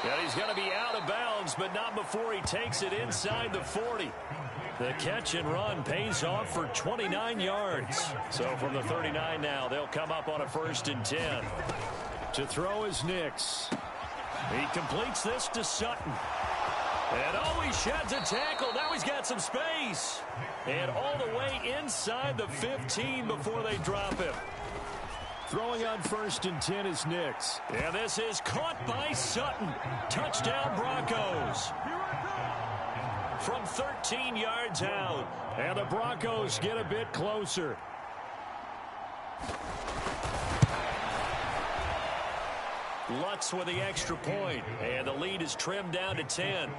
And he's going to be out of bounds, but not before he takes it inside the 40. The catch and run pays off for 29 yards. So from the 39 now, they'll come up on a 1st and 10. To throw is Nix. He completes this to Sutton. And he sheds a tackle. Now he's got some space. And all the way inside the 15 before they drop him. Throwing on 1st and 10 is Nix. And this is caught by Sutton. Touchdown Broncos. From 13 yards out. And the Broncos get a bit closer. Lutz with the extra point. And the lead is trimmed down to 10.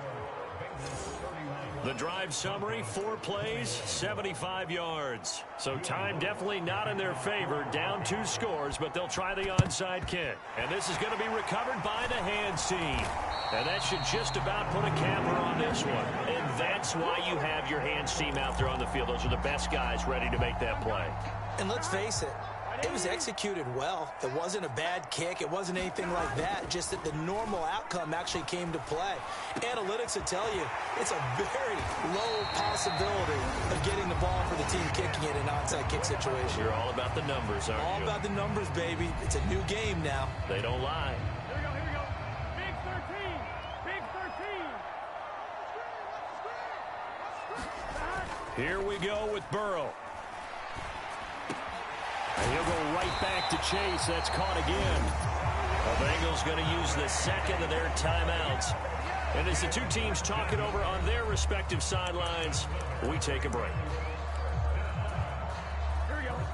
The drive summary, 4 plays, 75 yards. So time definitely not in their favor. Down 2 scores, but they'll try the onside kick. And this is going to be recovered by the hands team. And that should just about put a capper on this one. And that's why you have your hands team out there on the field. Those are the best guys ready to make that play. And let's face it, It was executed well. It wasn't a bad kick. It wasn't anything like that. Just that the normal outcome actually came to play. Analytics will tell you it's a very low possibility of getting the ball for the team kicking it in an onside kick situation. You're all about the numbers, aren't you? All about the numbers, baby. It's a new game now. They don't lie. Here we go. Big 13. Big 13. Here we go with Burrow. And he'll go right back to Chase. That's caught again. The Bengals going to use the second of their timeouts. And as the two teams talk it over on their respective sidelines, we take a break.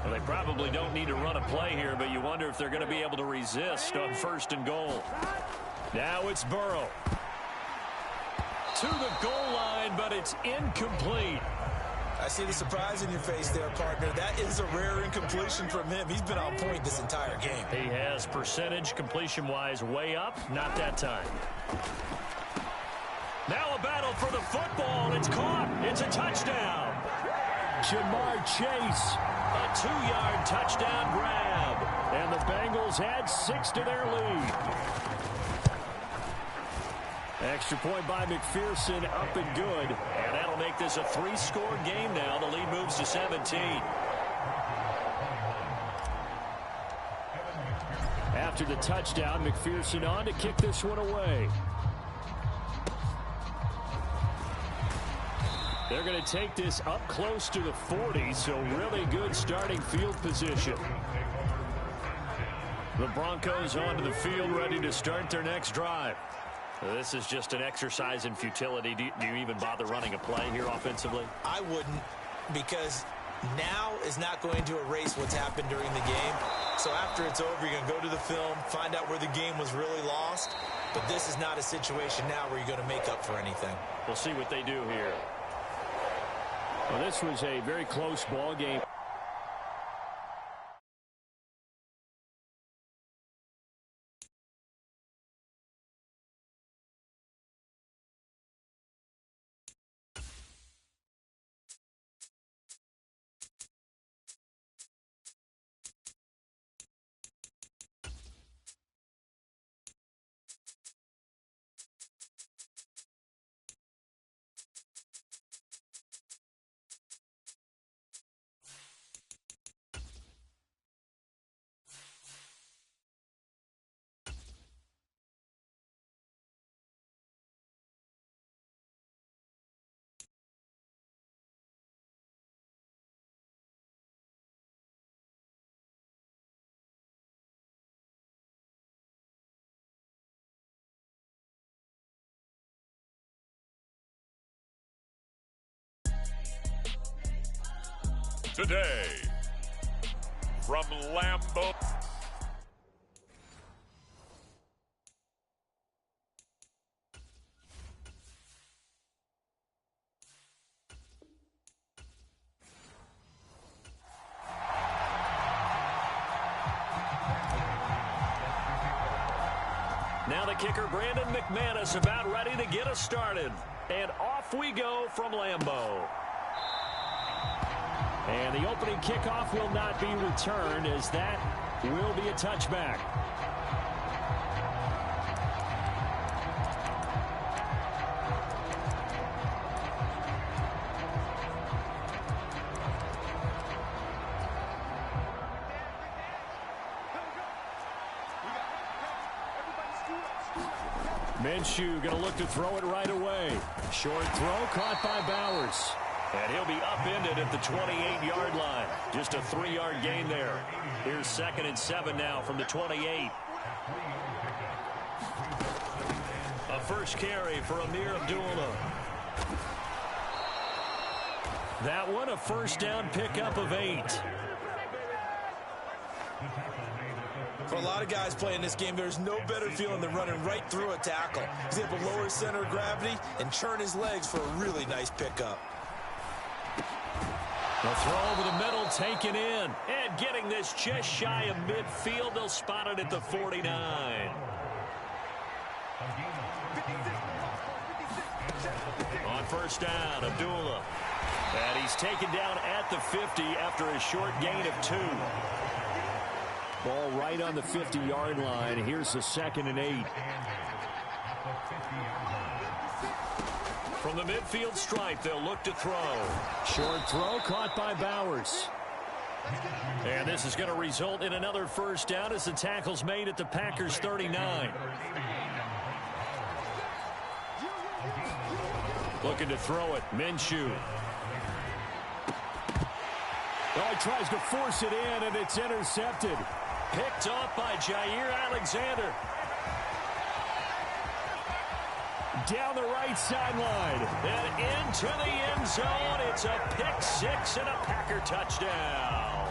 Well, they probably don't need to run a play here, but you wonder if they're going to be able to resist on 1st and goal. Now it's Burrow. To the goal line, but it's incomplete. I see the surprise in your face there, partner. That is a rare incompletion from him. He's been on point this entire game. He has percentage completion-wise way up. Not that time. Now a battle for the football. It's caught. It's a touchdown. Jamar Chase. A 2-yard touchdown grab. And the Bengals add 6 to their lead. Extra point by McPherson, up and good. And that'll make this a 3-score game now. The lead moves to 17. After the touchdown, McPherson on to kick this one away. They're going to take this up close to the 40, so really good starting field position. The Broncos onto the field, ready to start their next drive. This is just an exercise in futility. Do you even bother running a play here offensively? I wouldn't, because now is not going to erase what's happened during the game. So after it's over, you're going to go to the film, find out where the game was really lost. But this is not a situation now where you're going to make up for anything. We'll see what they do here. Well, this was a very close ball game. Today, from Lambeau. Now the kicker, Brandon McManus, about ready to get us started. And off we go from Lambeau. And the opening kickoff will not be returned, as that will be a touchback. Minshew going to look to throw it right away. Short throw caught by Bowers. And he'll be upended at the 28-yard line. Just a 3-yard gain there. Here's 2nd and 7 now from the 28. A first carry for Amir Abdullah. That one a first down pickup of 8. For a lot of guys playing this game, there's no better feeling than running right through a tackle. He's able to lower his center of gravity and churn his legs for a really nice pickup. The throw over the middle, taken in. And getting this just shy of midfield. They'll spot it at the 49. On first down, Abdullah. And he's taken down at the 50 after a short gain of 2. Ball right on the 50-yard line. Here's the 2nd and 8. From the midfield stripe, they'll look to throw. Short throw caught by Bowers. And this is going to result in another first down as the tackle's made at the Packers 39. Looking to throw it. Minshew. Oh, he tries to force it in, and it's intercepted. Picked off by Jair Alexander. Down the right sideline and into the end zone. It's a pick six and a Packer touchdown.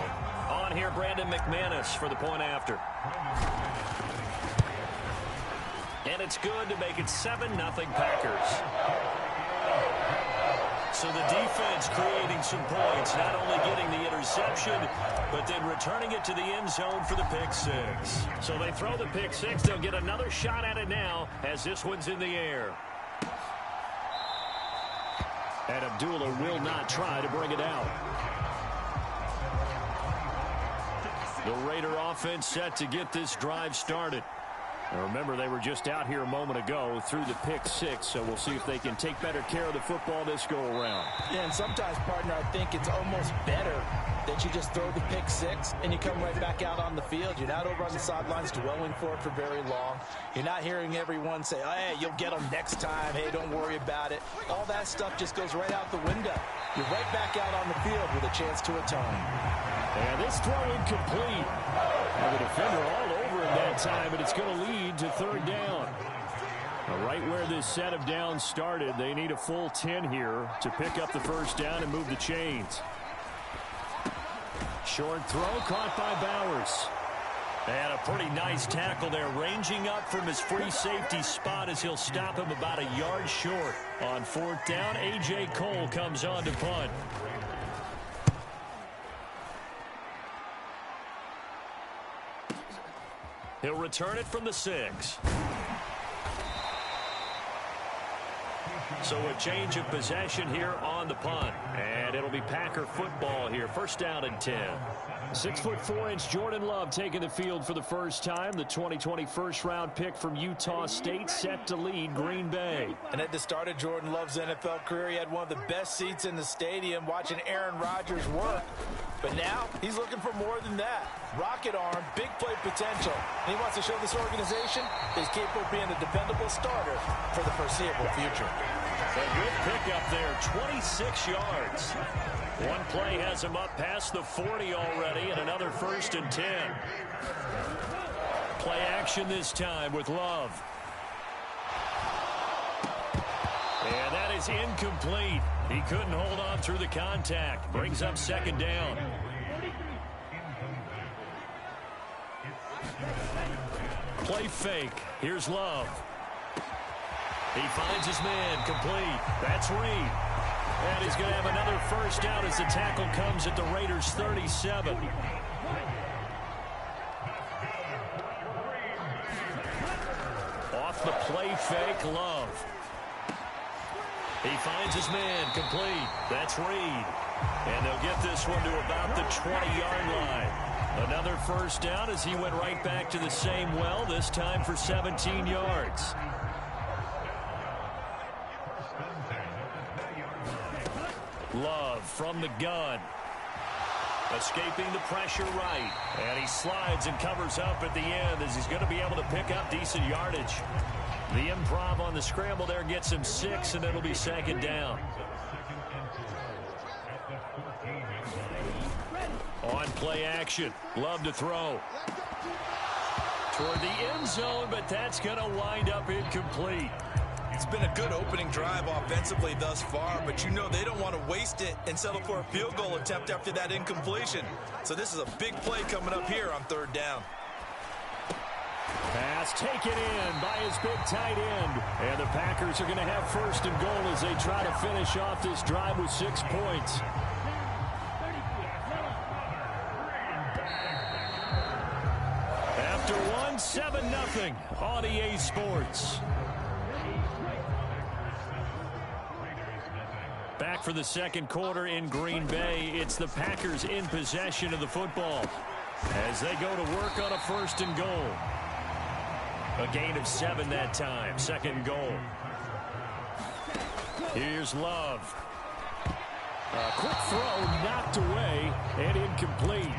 On here, Brandon McManus for the point after. And it's good to make it 7-0 Packers. So the defense creating some points, not only getting the interception, but then returning it to the end zone for the pick six. So they throw the pick six. They'll get another shot at it now as this one's in the air. And Abdullah will not try to bring it out. The Raider offense set to get this drive started. Now remember, they were just out here a moment ago through the pick six, so we'll see if they can take better care of the football this go-around. Yeah, and sometimes, partner, I think it's almost better that you just throw the pick six and you come right back out on the field. You're not over on the sidelines dwelling for it for very long. You're not hearing everyone say, oh, hey, you'll get them next time. Hey, don't worry about it. All that stuff just goes right out the window. You're right back out on the field with a chance to atone. And this throw incomplete. And the defender all over him that time, and it's going to lead to third down. Now, right where this set of downs started, they need a full 10 here to pick up the first down and move the chains. Short throw caught by Bowers. And a pretty nice tackle there, ranging up from his free safety spot as he'll stop him about a yard short. On fourth down, A.J. Cole comes on to punt. He'll return it from the 6. So a change of possession here on the punt. And it'll be Packer football here. First down and 10. 6'4" Jordan Love taking the field for the first time. The 2020 first-round pick from Utah State set to lead Green Bay. And at the start of Jordan Love's NFL career, he had one of the best seats in the stadium watching Aaron Rodgers work. But now he's looking for more than that. Rocket arm, big play potential. And he wants to show this organization that he's capable of being a dependable starter for the foreseeable future. A good pickup there, 26 yards. One play has him up past the 40 already, and another first and 10. Play action this time with Love. And that is incomplete. He couldn't hold on through the contact. Brings up second down. Play fake. Here's Love. He finds his man, complete. That's Reed. And he's going to have another first down as the tackle comes at the Raiders' 37. Off the play fake, Love. He finds his man, complete. That's Reed. And they'll get this one to about the 20-yard line. Another first down as he went right back to the same well, this time for 17 yards. Love from the gun. Escaping the pressure right. And he slides and covers up at the end as he's going to be able to pick up decent yardage. The improv on the scramble there gets him 6, and it'll be second down. On play action. Love to throw. Toward the end zone, but that's going to wind up incomplete. It's been a good opening drive offensively thus far, but you know they don't want to waste it and settle for a field goal attempt after that incompletion. So this is a big play coming up here on third down. Pass taken in by his big tight end. And the Packers are going to have first and goal as they try to finish off this drive with 6 points. After one, 7-0 on EA Sports. Back for the second quarter in Green Bay. It's the Packers in possession of the football. as they go to work on a 1st and goal. A gain of 7 that time. 2nd and goal. Here's Love. A quick throw knocked away and incomplete.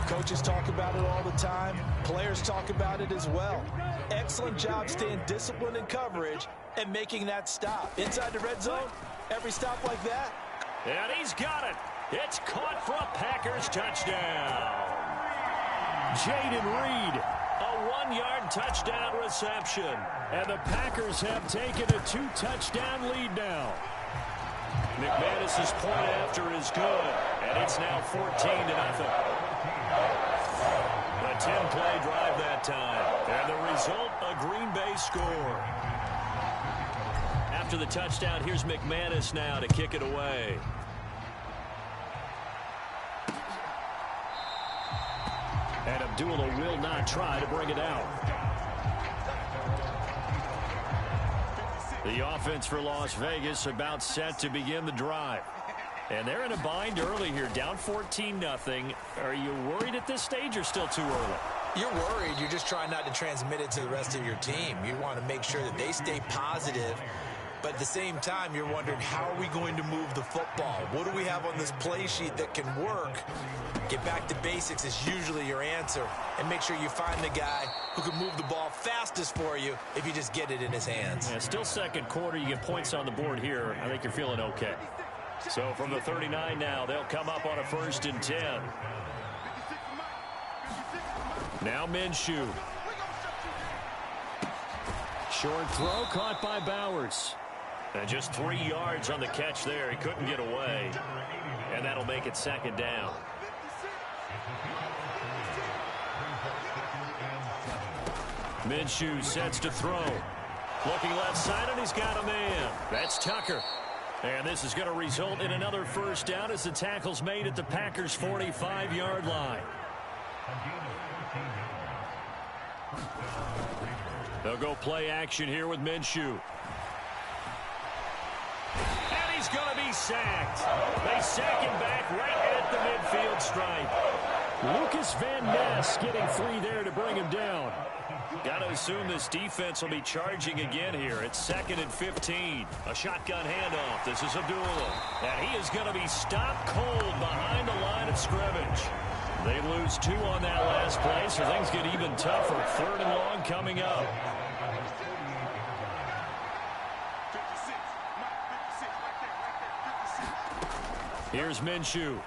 Coaches talk about it all the time. Players talk about it as well. Excellent job staying disciplined in coverage and making that stop. Inside the red zone, every stop like that. And he's got it. It's caught for a Packers touchdown. Jaden Reed, a 1-yard touchdown reception. And the Packers have taken a 2-touchdown lead now. McManus's point after is good, and it's now 14-0. A 10-play drive that time, and the result, a Green Bay score. After the touchdown, here's McManus now to kick it away. And Abdullah will not try to bring it out. The offense for Las Vegas about set to begin the drive. And they're in a bind early here, down 14-0. Are you worried at this stage or still too early? You're worried. You're just trying not to transmit it to the rest of your team. You want to make sure that they stay positive. But at the same time, you're wondering, how are we going to move the football? What do we have on this play sheet that can work? Get back to basics is usually your answer. And make sure you find the guy who can move the ball fastest for you if you just get it in his hands. Yeah, still 2nd quarter. You get points on the board here. I think you're feeling okay. So from the 39 now, they'll come up on a 1st and 10. Now Minshew. Short throw caught by Bowers. And just 3 yards on the catch there. He couldn't get away. And that'll make it 2nd down. Minshew sets to throw. Looking left side, and he's got a man. That's Tucker. And this is going to result in another 1st down as the tackle's made at the Packers' 45-yard line. They'll go play action here with Minshew. And he's going to be sacked. They sack him back right at the midfield stripe. Lucas Van Ness getting 3 there to bring him down. Got to assume this defense will be charging again here. It's 2nd and 15. A shotgun handoff. This is Abdullah. And he is going to be stopped cold behind the line of scrimmage. They lose 2 on that last play, so things get even tougher. 3rd and long coming up. Here's Minshew.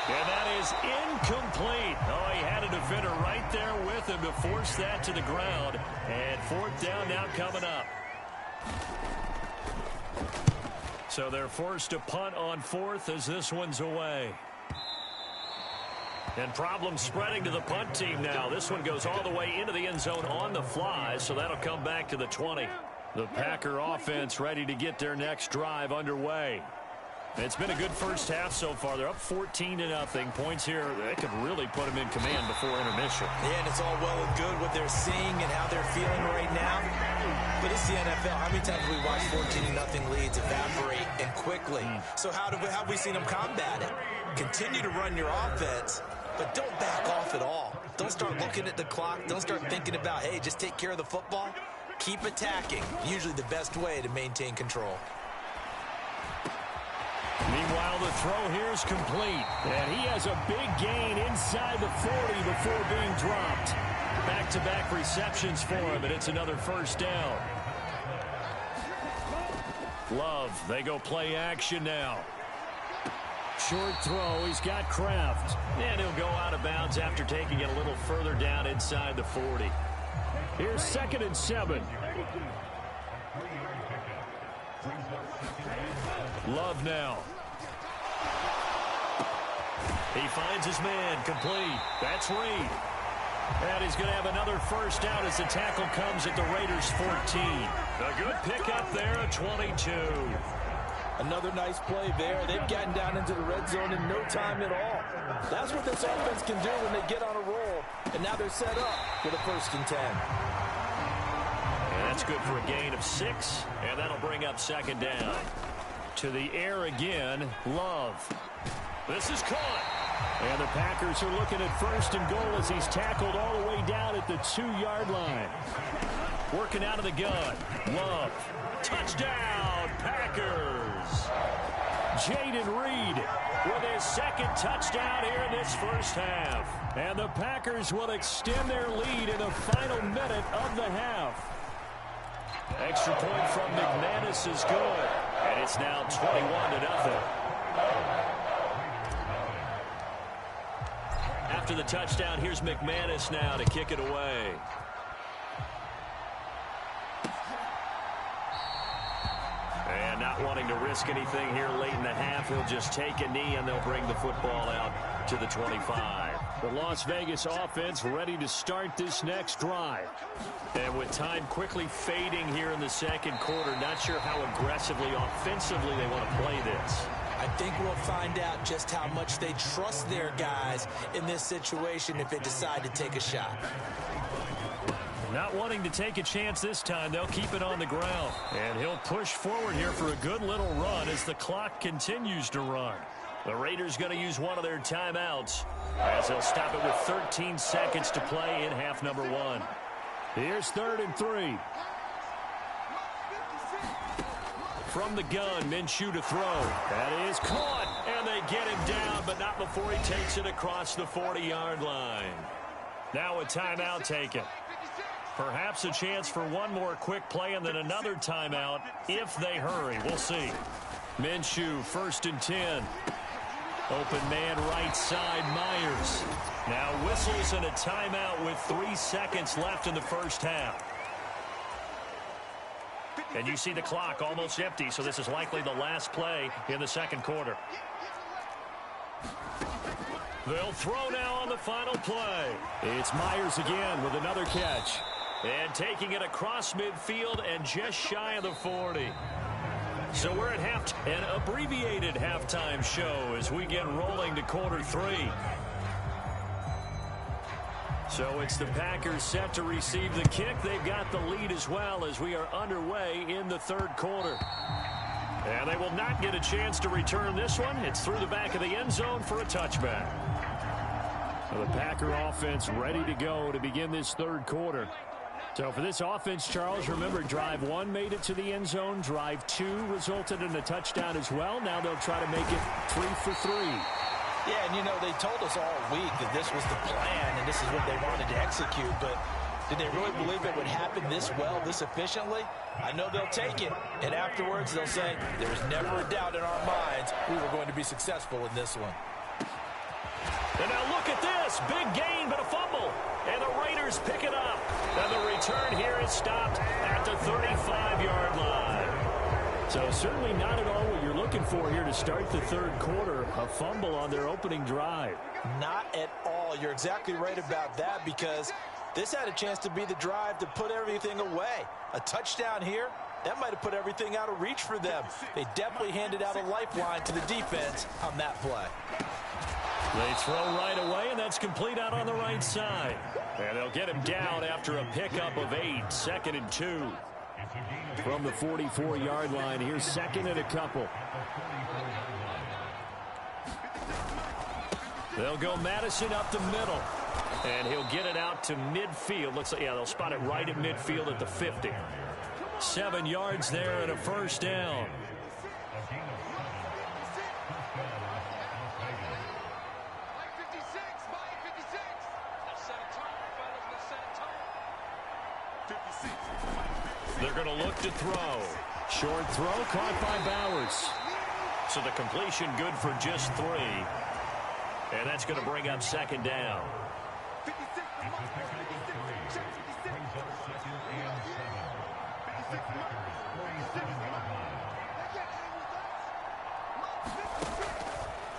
And that is incomplete. Oh, he had a defender right there with him to force that to the ground. And 4th down now coming up. So they're forced to punt on 4th as this one's away. And problems spreading to the punt team now. This one goes all the way into the end zone on the fly, so that'll come back to the 20. The Packer offense ready to get their next drive underway. It's been a good first half so far. They're up 14-0. Points here, they could really put them in command before intermission. Yeah, and it's all well and good what they're seeing and how they're feeling right now. But it's the NFL. How many times have we watched 14-0 leads evaporate and quickly? So how have we seen them combat it? Continue to run your offense, but don't back off at all. Don't start looking at the clock. Don't start thinking about, hey, just take care of the football. Keep attacking. Usually the best way to maintain control. Meanwhile, the throw here is complete. And he has a big gain inside the 40 before being dropped. Back-to-back receptions for him, and it's another 1st down. Love, they go play action now. Short throw, he's got Kraft. And he'll go out of bounds after taking it a little further down inside the 40. Here's 2nd and 7. Love now. He finds his man, complete. That's Reed. And he's going to have another 1st down as the tackle comes at the Raiders' 14. A good pickup there at 22. Another nice play there. They've gotten down into the red zone in no time at all. That's what this offense can do when they get on a roll. And now they're set up with a 1st and 10. And that's good for a gain of 6. And that'll bring up 2nd down. To the air again, Love. This is caught. And the Packers are looking at 1st and goal as he's tackled all the way down at the 2-yard line. Working out of the gun. Love. Touchdown, Packers. Jaden Reed with his 2nd touchdown here in this first half. And the Packers will extend their lead in the final minute of the half. Extra point from McManus is good. And it's now 21-0. After the touchdown, here's McManus now to kick it away. And not wanting to risk anything here late in the half, he'll just take a knee and they'll bring the football out to the 25. The Las Vegas offense ready to start this next drive. And with time quickly fading here in the second quarter, not sure how aggressively, offensively they want to play this. I think we'll find out just how much they trust their guys in this situation if they decide to take a shot. Not wanting to take a chance this time, they'll keep it on the ground. And he'll push forward here for a good little run as the clock continues to run. The Raiders going to use one of their timeouts as they'll stop it with 13 seconds to play in half number 1. Here's 3rd and 3. From the gun, Minshew to throw. That is caught, and they get him down, but not before he takes it across the 40-yard line. Now a timeout taken. Perhaps a chance for one more quick play and then another timeout if they hurry. We'll see. Minshew, 1st and 10. Open man right side, Myers. Now whistles and a timeout with 3 seconds left in the first half. And you see the clock almost empty, so this is likely the last play in the second quarter. They'll throw now on the final play. It's Myers again with another catch. And taking it across midfield and just shy of the 40. So we're at an abbreviated halftime show as we get rolling to quarter 3. So it's the Packers set to receive the kick. They've got the lead as well as we are underway in the 3rd quarter. And they will not get a chance to return this one. It's through the back of the end zone for a touchback. The Packer offense ready to go to begin this 3rd quarter. So for this offense, Charles, remember, drive 1 made it to the end zone. Drive 2 resulted in a touchdown as well. Now they'll try to make it 3 for 3. Yeah, and you know, they told us all week that this was the plan and this is what they wanted to execute, but did they really believe it would happen this well, this efficiently? I know they'll take it, and afterwards they'll say, there's never a doubt in our minds we were going to be successful in this one. And now look at this. Big gain, but a fumble. And the Raiders pick it up. And the return here is stopped at the 35-yard line. So certainly not at all what you're looking for here to start the 3rd quarter. A fumble on their opening drive. Not at all. You're exactly right about that because this had a chance to be the drive to put everything away. A touchdown here, that might have put everything out of reach for them. They definitely handed out a lifeline to the defense on that play. They throw right away, and that's complete out on the right side. And they'll get him down after a pickup of 8, 2nd and 2. From the 44-yard line, here's 2nd and a couple. They'll go Madison up the middle. And he'll get it out to midfield. Looks like, yeah, they'll spot it right at midfield at the 50. 7 yards there and a first down. They're going to look to throw. Short throw caught by Bowers. So the completion good for just 3. And that's going to bring up 2nd down.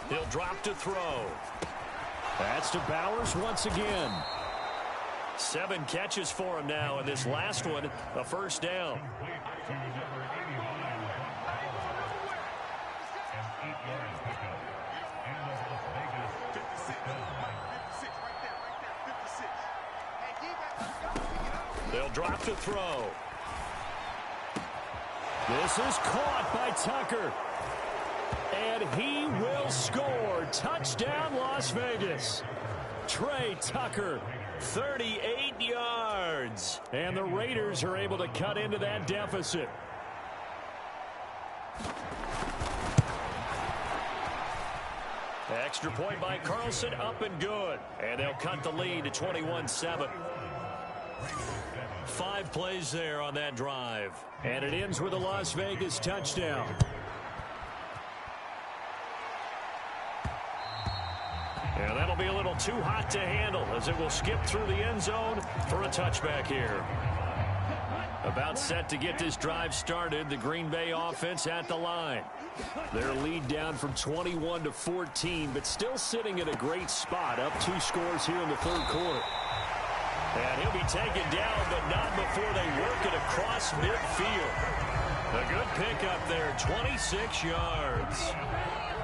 He'll drop to throw. That's to Bowers once again. 7 catches for him now, and this last one, a first down. They'll drop to throw. This is caught by Tucker. And he will score. Touchdown, Las Vegas. Trey Tucker, 38 yards. And the Raiders are able to cut into that deficit. Extra point by Carlson, up and good. And they'll cut the lead to 21-7. 5 plays there on that drive. And it ends with a Las Vegas touchdown. And that'll be a little too hot to handle as it will skip through the end zone for a touchback here. About set to get this drive started, the Green Bay offense at the line. Their lead down from 21 to 14, but still sitting at a great spot, up 2 scores here in the third quarter. And he'll be taken down, but not before they work it across midfield. A good pickup there, 26 yards.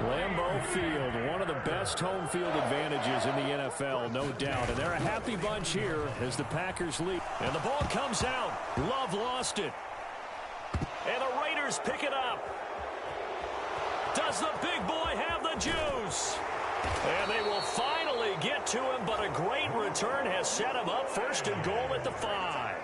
Lambeau Field, one of the best home field advantages in the NFL, no doubt. And they're a happy bunch here as the Packers lead. And the ball comes out. Love lost it. And the Raiders pick it up. Does the big boy have the juice? And they will finally get to him, but a great return has set him up first and goal at the 5.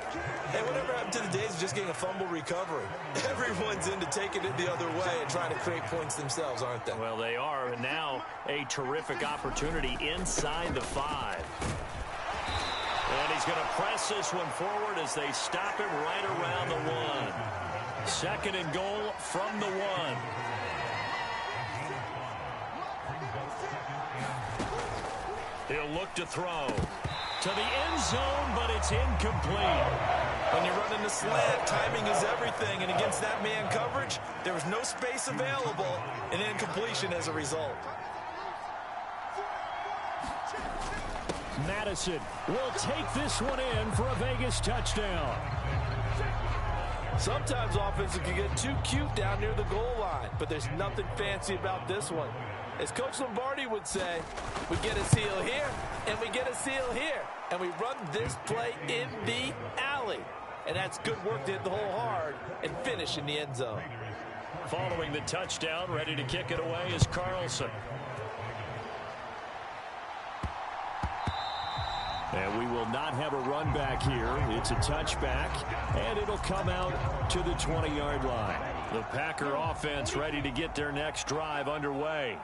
Hey, whatever happened to the days of just getting a fumble recovery? Everyone's into taking it the other way and trying to create points themselves, aren't they? Well, they are, and now a terrific opportunity inside the 5. And he's going to press this one forward as they stop him right around the 1. Second and goal from the 1. He'll look to throw to the end zone, but it's incomplete. When you're running the slant, timing is everything, and against that man coverage, there was no space available, and incompletion as a result. Madison will take this one in for a Vegas touchdown. Sometimes offenses can get too cute down near the goal line, but there's nothing fancy about this one. As Coach Lombardi would say, we get a seal here, and we get a seal here, and we run this play in the alley. And that's good work to hit the hole hard and finish in the end zone. Following the touchdown, ready to kick it away is Carlson. And we will not have a run back here. It's a touchback, and it'll come out to the 20-yard line. The Packer offense ready to get their next drive underway.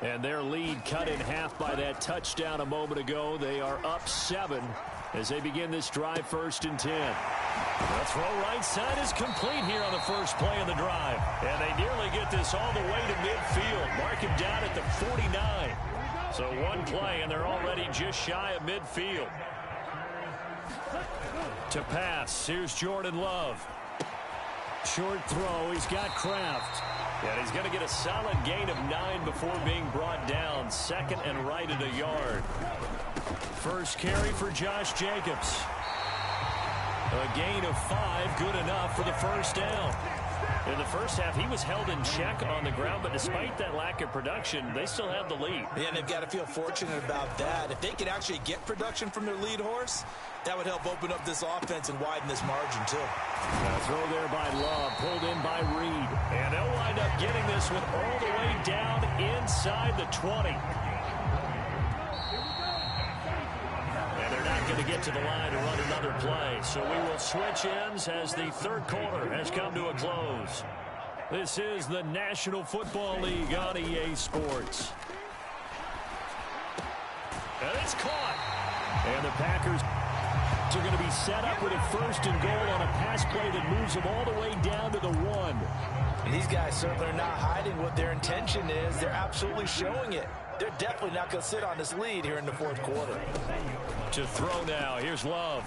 And their lead cut in half by that touchdown a moment ago. They are up 7 as they begin this drive, 1st and 10. The throw right side is complete here on the first play of the drive. And they nearly get this all the way to midfield. Mark him down at the 49. So one play, and they're already just shy of midfield. To pass, here's Jordan Love. Short throw, he's got Kraft. And he's going to get a solid gain of 9 before being brought down. Second and right at a yard. First carry for Josh Jacobs. A gain of 5, good enough for the first down. In the first half, he was held in check on the ground, but despite that lack of production, they still have the lead. Yeah, and they've got to feel fortunate about that. If they could actually get production from their lead horse, that would help open up this offense and widen this margin, too. A throw there by Love, pulled in by Reed. And they'll wind up getting this one all the way down inside the 20. And they're not going to get to the line to run another play. So we will switch ends as the third quarter has come to a close. This is the National Football League on EA Sports. And it's caught. And the Packers are going to be set up with a 1st and goal on a pass play that moves them all the way down to the 1. And these guys certainly are not hiding what their intention is. They're absolutely showing it. They're definitely not going to sit on this lead here in the fourth quarter. To throw now, here's Love.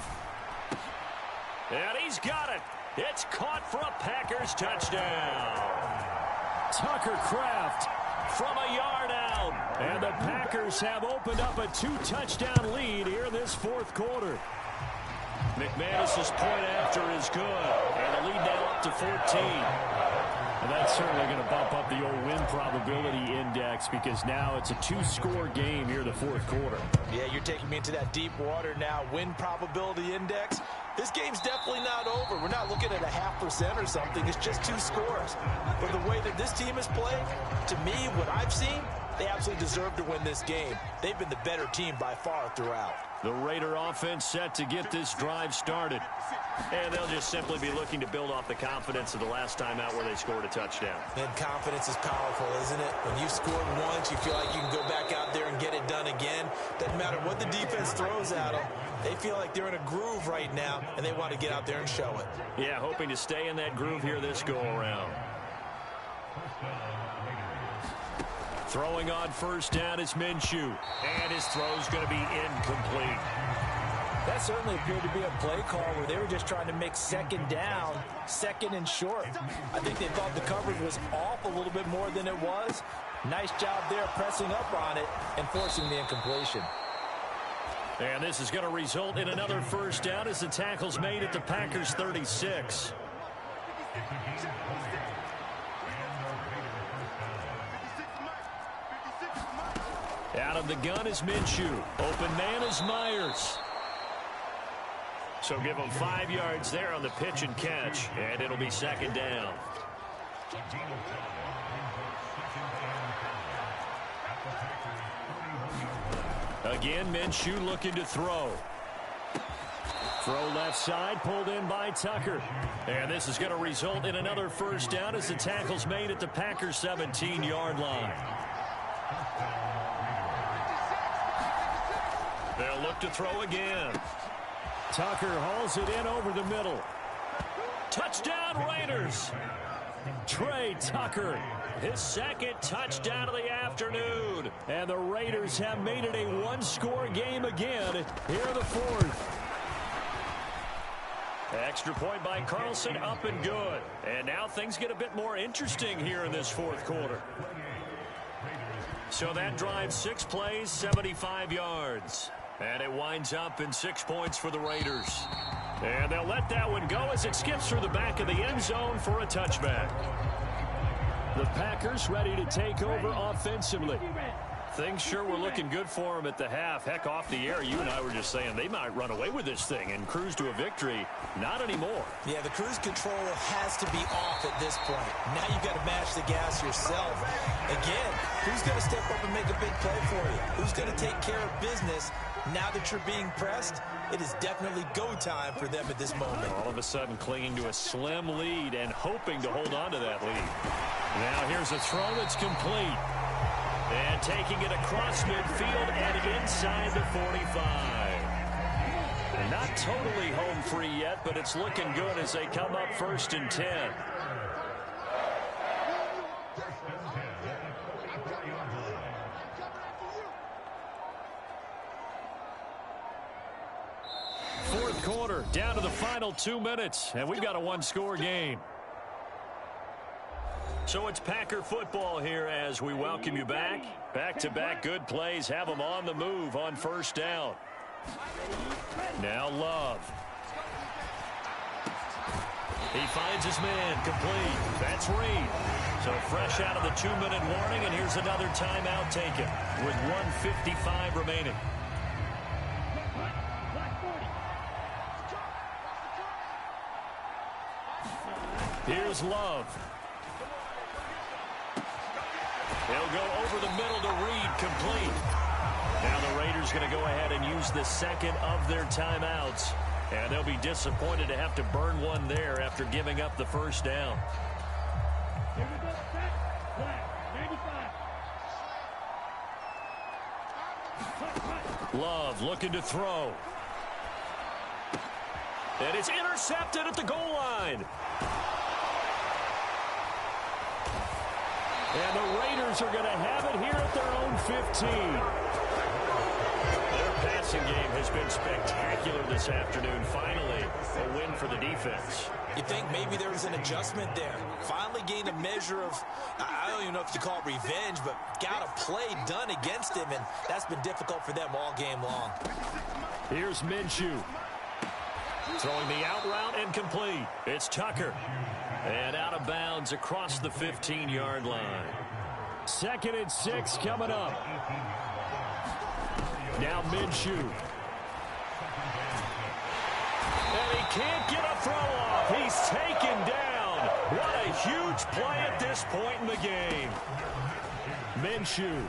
And he's got it. It's caught for a Packers touchdown. Tucker Kraft from a yard out. And the Packers have opened up a 2-touchdown lead here in this fourth quarter. McManus's point after is good. And the lead now up to 14. And that's certainly going to bump up the old win probability index because now it's a 2-score game here in the fourth quarter. Yeah, you're taking me into that deep water now. Win probability index, This game's definitely not over. We're not looking at a 0.5% or something. It's just 2 scores. But the way that this team has played, to me, what I've seen, they absolutely deserve to win this game. They've been the better team by far throughout. The Raider offense set to get this drive started. And they'll just simply be looking to build off the confidence of the last time out where they scored a touchdown. And confidence is powerful, isn't it? When you've scored once, you feel like you can go back out there and get it done again. Doesn't matter what the defense throws at them. They feel like they're in a groove right now, and they want to get out there and show it. Yeah, hoping to stay in that groove here this go-around. Throwing on first down is Minshew. And his throw's going to be incomplete. That certainly appeared to be a play call where they were just trying to make second down, second and short. I think they thought the coverage was off a little bit more than it was. Nice job there pressing up on it and forcing the incompletion. And this is going to result in another first down as the tackle's made at the Packers' 36. Out of the gun is Minshew. Open man is Myers. So give them 5 yards there on the pitch and catch, and it'll be second down. Again, Minshew looking to throw. Throw left side, pulled in by Tucker. And this is going to result in another first down as the tackle's made at the Packers' 17-yard line. They'll look to throw again. Tucker hauls it in over the middle. Touchdown, Raiders. Trey Tucker, his second touchdown of the afternoon. And the Raiders have made it a one-score game again here in the fourth. Extra point by Carlson, up and good. And now things get a bit more interesting here in this fourth quarter. So that drive, 6 plays, 75 yards. And it winds up in 6 points for the Raiders. And they'll let that one go as it skips through the back of the end zone for a touchback. The Packers ready to take over offensively. Things sure were looking good for them at the half. Heck, off the air, you and I were just saying they might run away with this thing and cruise to a victory. Not anymore. Yeah, the cruise control has to be off at this point. Now you've got to match the gas yourself. Again, who's going to step up and make a big play for you? Who's going to take care of business now that you're being pressed? It is definitely go time for them at this moment. All of a sudden clinging to a slim lead and hoping to hold on to that lead. Now here's a throw that's complete. And taking it across midfield and inside the 45. And not totally home free yet, but it's looking good as they come up 1st and 10. Fourth quarter, down to the final 2 minutes, and we've got a one-score game. So it's Packer football here as we welcome you back. Back-to-back good plays have them on the move on first down. Now Love. He finds his man complete. That's Reed. So fresh out of the 2-minute warning, and here's another timeout taken with 1:55 remaining. Here's Love. He'll go over the middle to Reed, complete. Now the Raiders going to go ahead and use the second of their timeouts. And they'll be disappointed to have to burn one there after giving up the first down. Love looking to throw. And it's intercepted at the goal line. And the Raiders are going to have it here at their own 15. Their passing game has been spectacular this afternoon. Finally, a win for the defense. You think maybe there was an adjustment there. Finally gained a measure of, I don't even know if you call it revenge, but got a play done against him, and that's been difficult for them all game long. Here's Minshew. Throwing the out route and complete. It's Tucker. And out of bounds across the 15-yard line. 2nd and 6 coming up. Now Minshew. And he can't get a throw off. He's taken down. What a huge play at this point in the game. Minshew.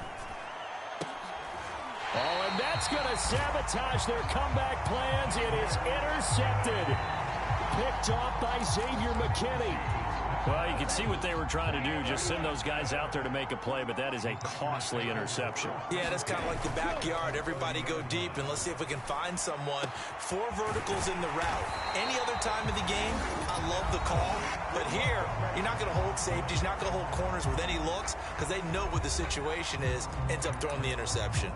Oh, and that's going to sabotage their comeback plans. It is intercepted. Picked off by Xavier McKinney. Well, you can see what they were trying to do, just send those guys out there to make a play, but that is a costly interception. Yeah, that's kind of like the backyard. Everybody go deep, and let's see if we can find someone. 4 verticals in the route. Any other time of the game, I love the call. But here, you're not going to hold safeties, you're not going to hold corners with any looks, because they know what the situation is, ends up throwing the interception.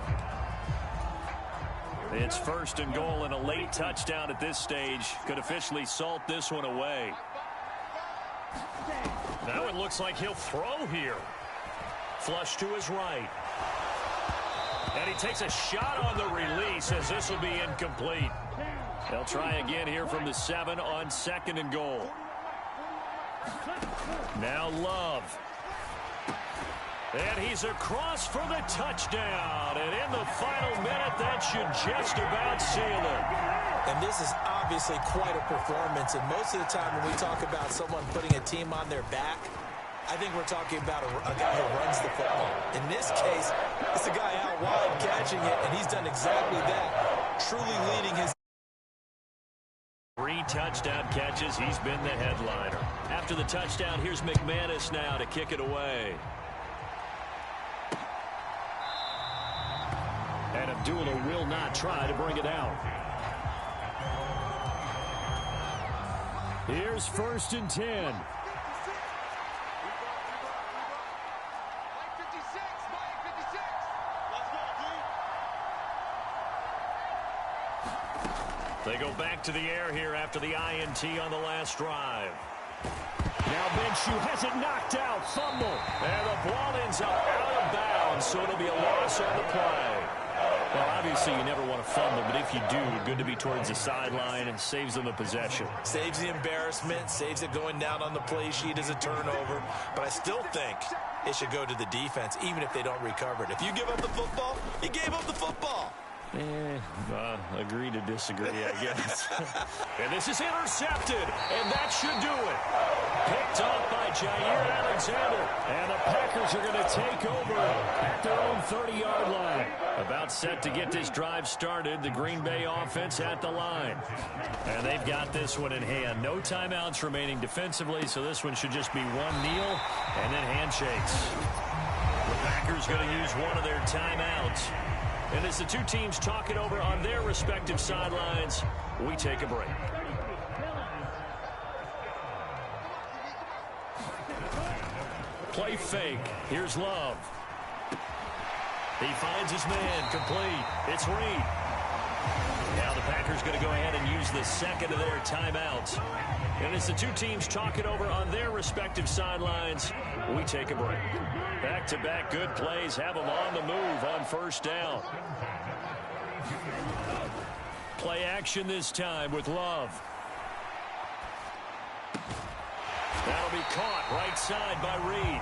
It's 1st and goal, and a late touchdown at this stage could officially salt this one away. Now it looks like he'll throw here. Flush to his right. And he takes a shot on the release as this will be incomplete. They'll try again here from the 7 on 2nd and goal. Now Love. And he's across for the touchdown. And in the final minute, that should just about seal it. And this is obviously quite a performance. And most of the time when we talk about someone putting a team on their back, I think we're talking about a guy who runs the football. In this case, it's a guy out wide catching it, and he's done exactly that, truly leading his 3 touchdown catches. He's been the headliner. After the touchdown, here's McManus now to kick it away. And Abdullah will not try to bring it out. Here's 1st and 10. They go back to the air here after the INT on the last drive. Now Minshew has it knocked out. Fumble. And the ball ends up out of bounds, so it'll be a loss on the play. Well, obviously you never want to fumble, but if you do, good to be towards the sideline and saves them the possession. Saves the embarrassment, saves it going down on the play sheet as a turnover. But I still think it should go to the defense, even if they don't recover it. If you give up the football, you gave up the football. Agree to disagree, I guess. And this is intercepted, and that should do it. Picked off by Jair Alexander, and the Packers are going to take over at their own 30-yard line. About set to get this drive started, the Green Bay offense at the line. And they've got this one in hand. No timeouts remaining defensively, so this one should just be one kneel and then handshakes. The Packers going to use one of their timeouts. And as the two teams talk it over on their respective sidelines, we take a break. Play fake. Here's Love. He finds his man. Complete. It's Reed. Now the Packers going to go ahead and use the 2nd of their timeouts. And as the two teams talk it over on their respective sidelines, we take a break. Back-to-back good plays have them on the move on 1st down. Play action this time with Love. That'll be caught right side by Reed.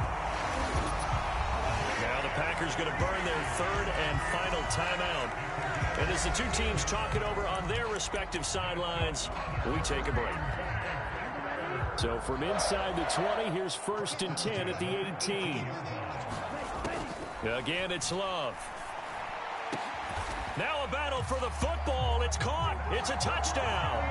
Now the Packers going to burn their 3rd and final timeout. And as the two teams talk it over on their respective sidelines, we take a break. So from inside the 20, here's 1st and 10 at the 18. Again, it's Love. Now a battle for the football. It's caught. It's a touchdown.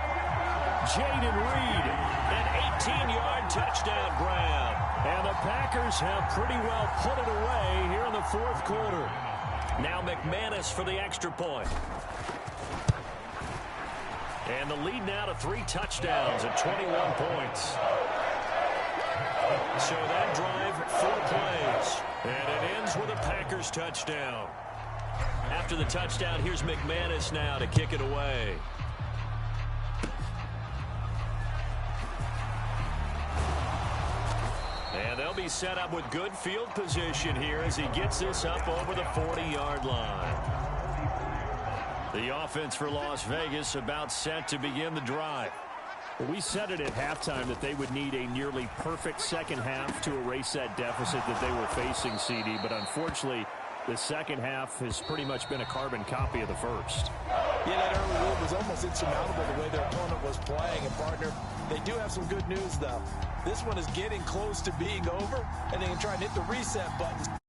Jaden Reed, an 18-yard touchdown grab. And the Packers have pretty well put it away here in the 4th quarter. Now McManus for the extra point. And the lead now to 3 touchdowns at 21 points. So that drive, 4 plays. And it ends with a Packers touchdown. After the touchdown, here's McManus now to kick it away. And they'll be set up with good field position here as he gets this up over the 40-yard line. The offense for Las Vegas about set to begin the drive. We said it at halftime that they would need a nearly perfect second half to erase that deficit that they were facing, CD, but unfortunately, the second half has pretty much been a carbon copy of the first. Yeah, that early lead was almost insurmountable the way their opponent was playing. And, partner, they do have some good news, though. This one is getting close to being over, and they can try and hit the reset button.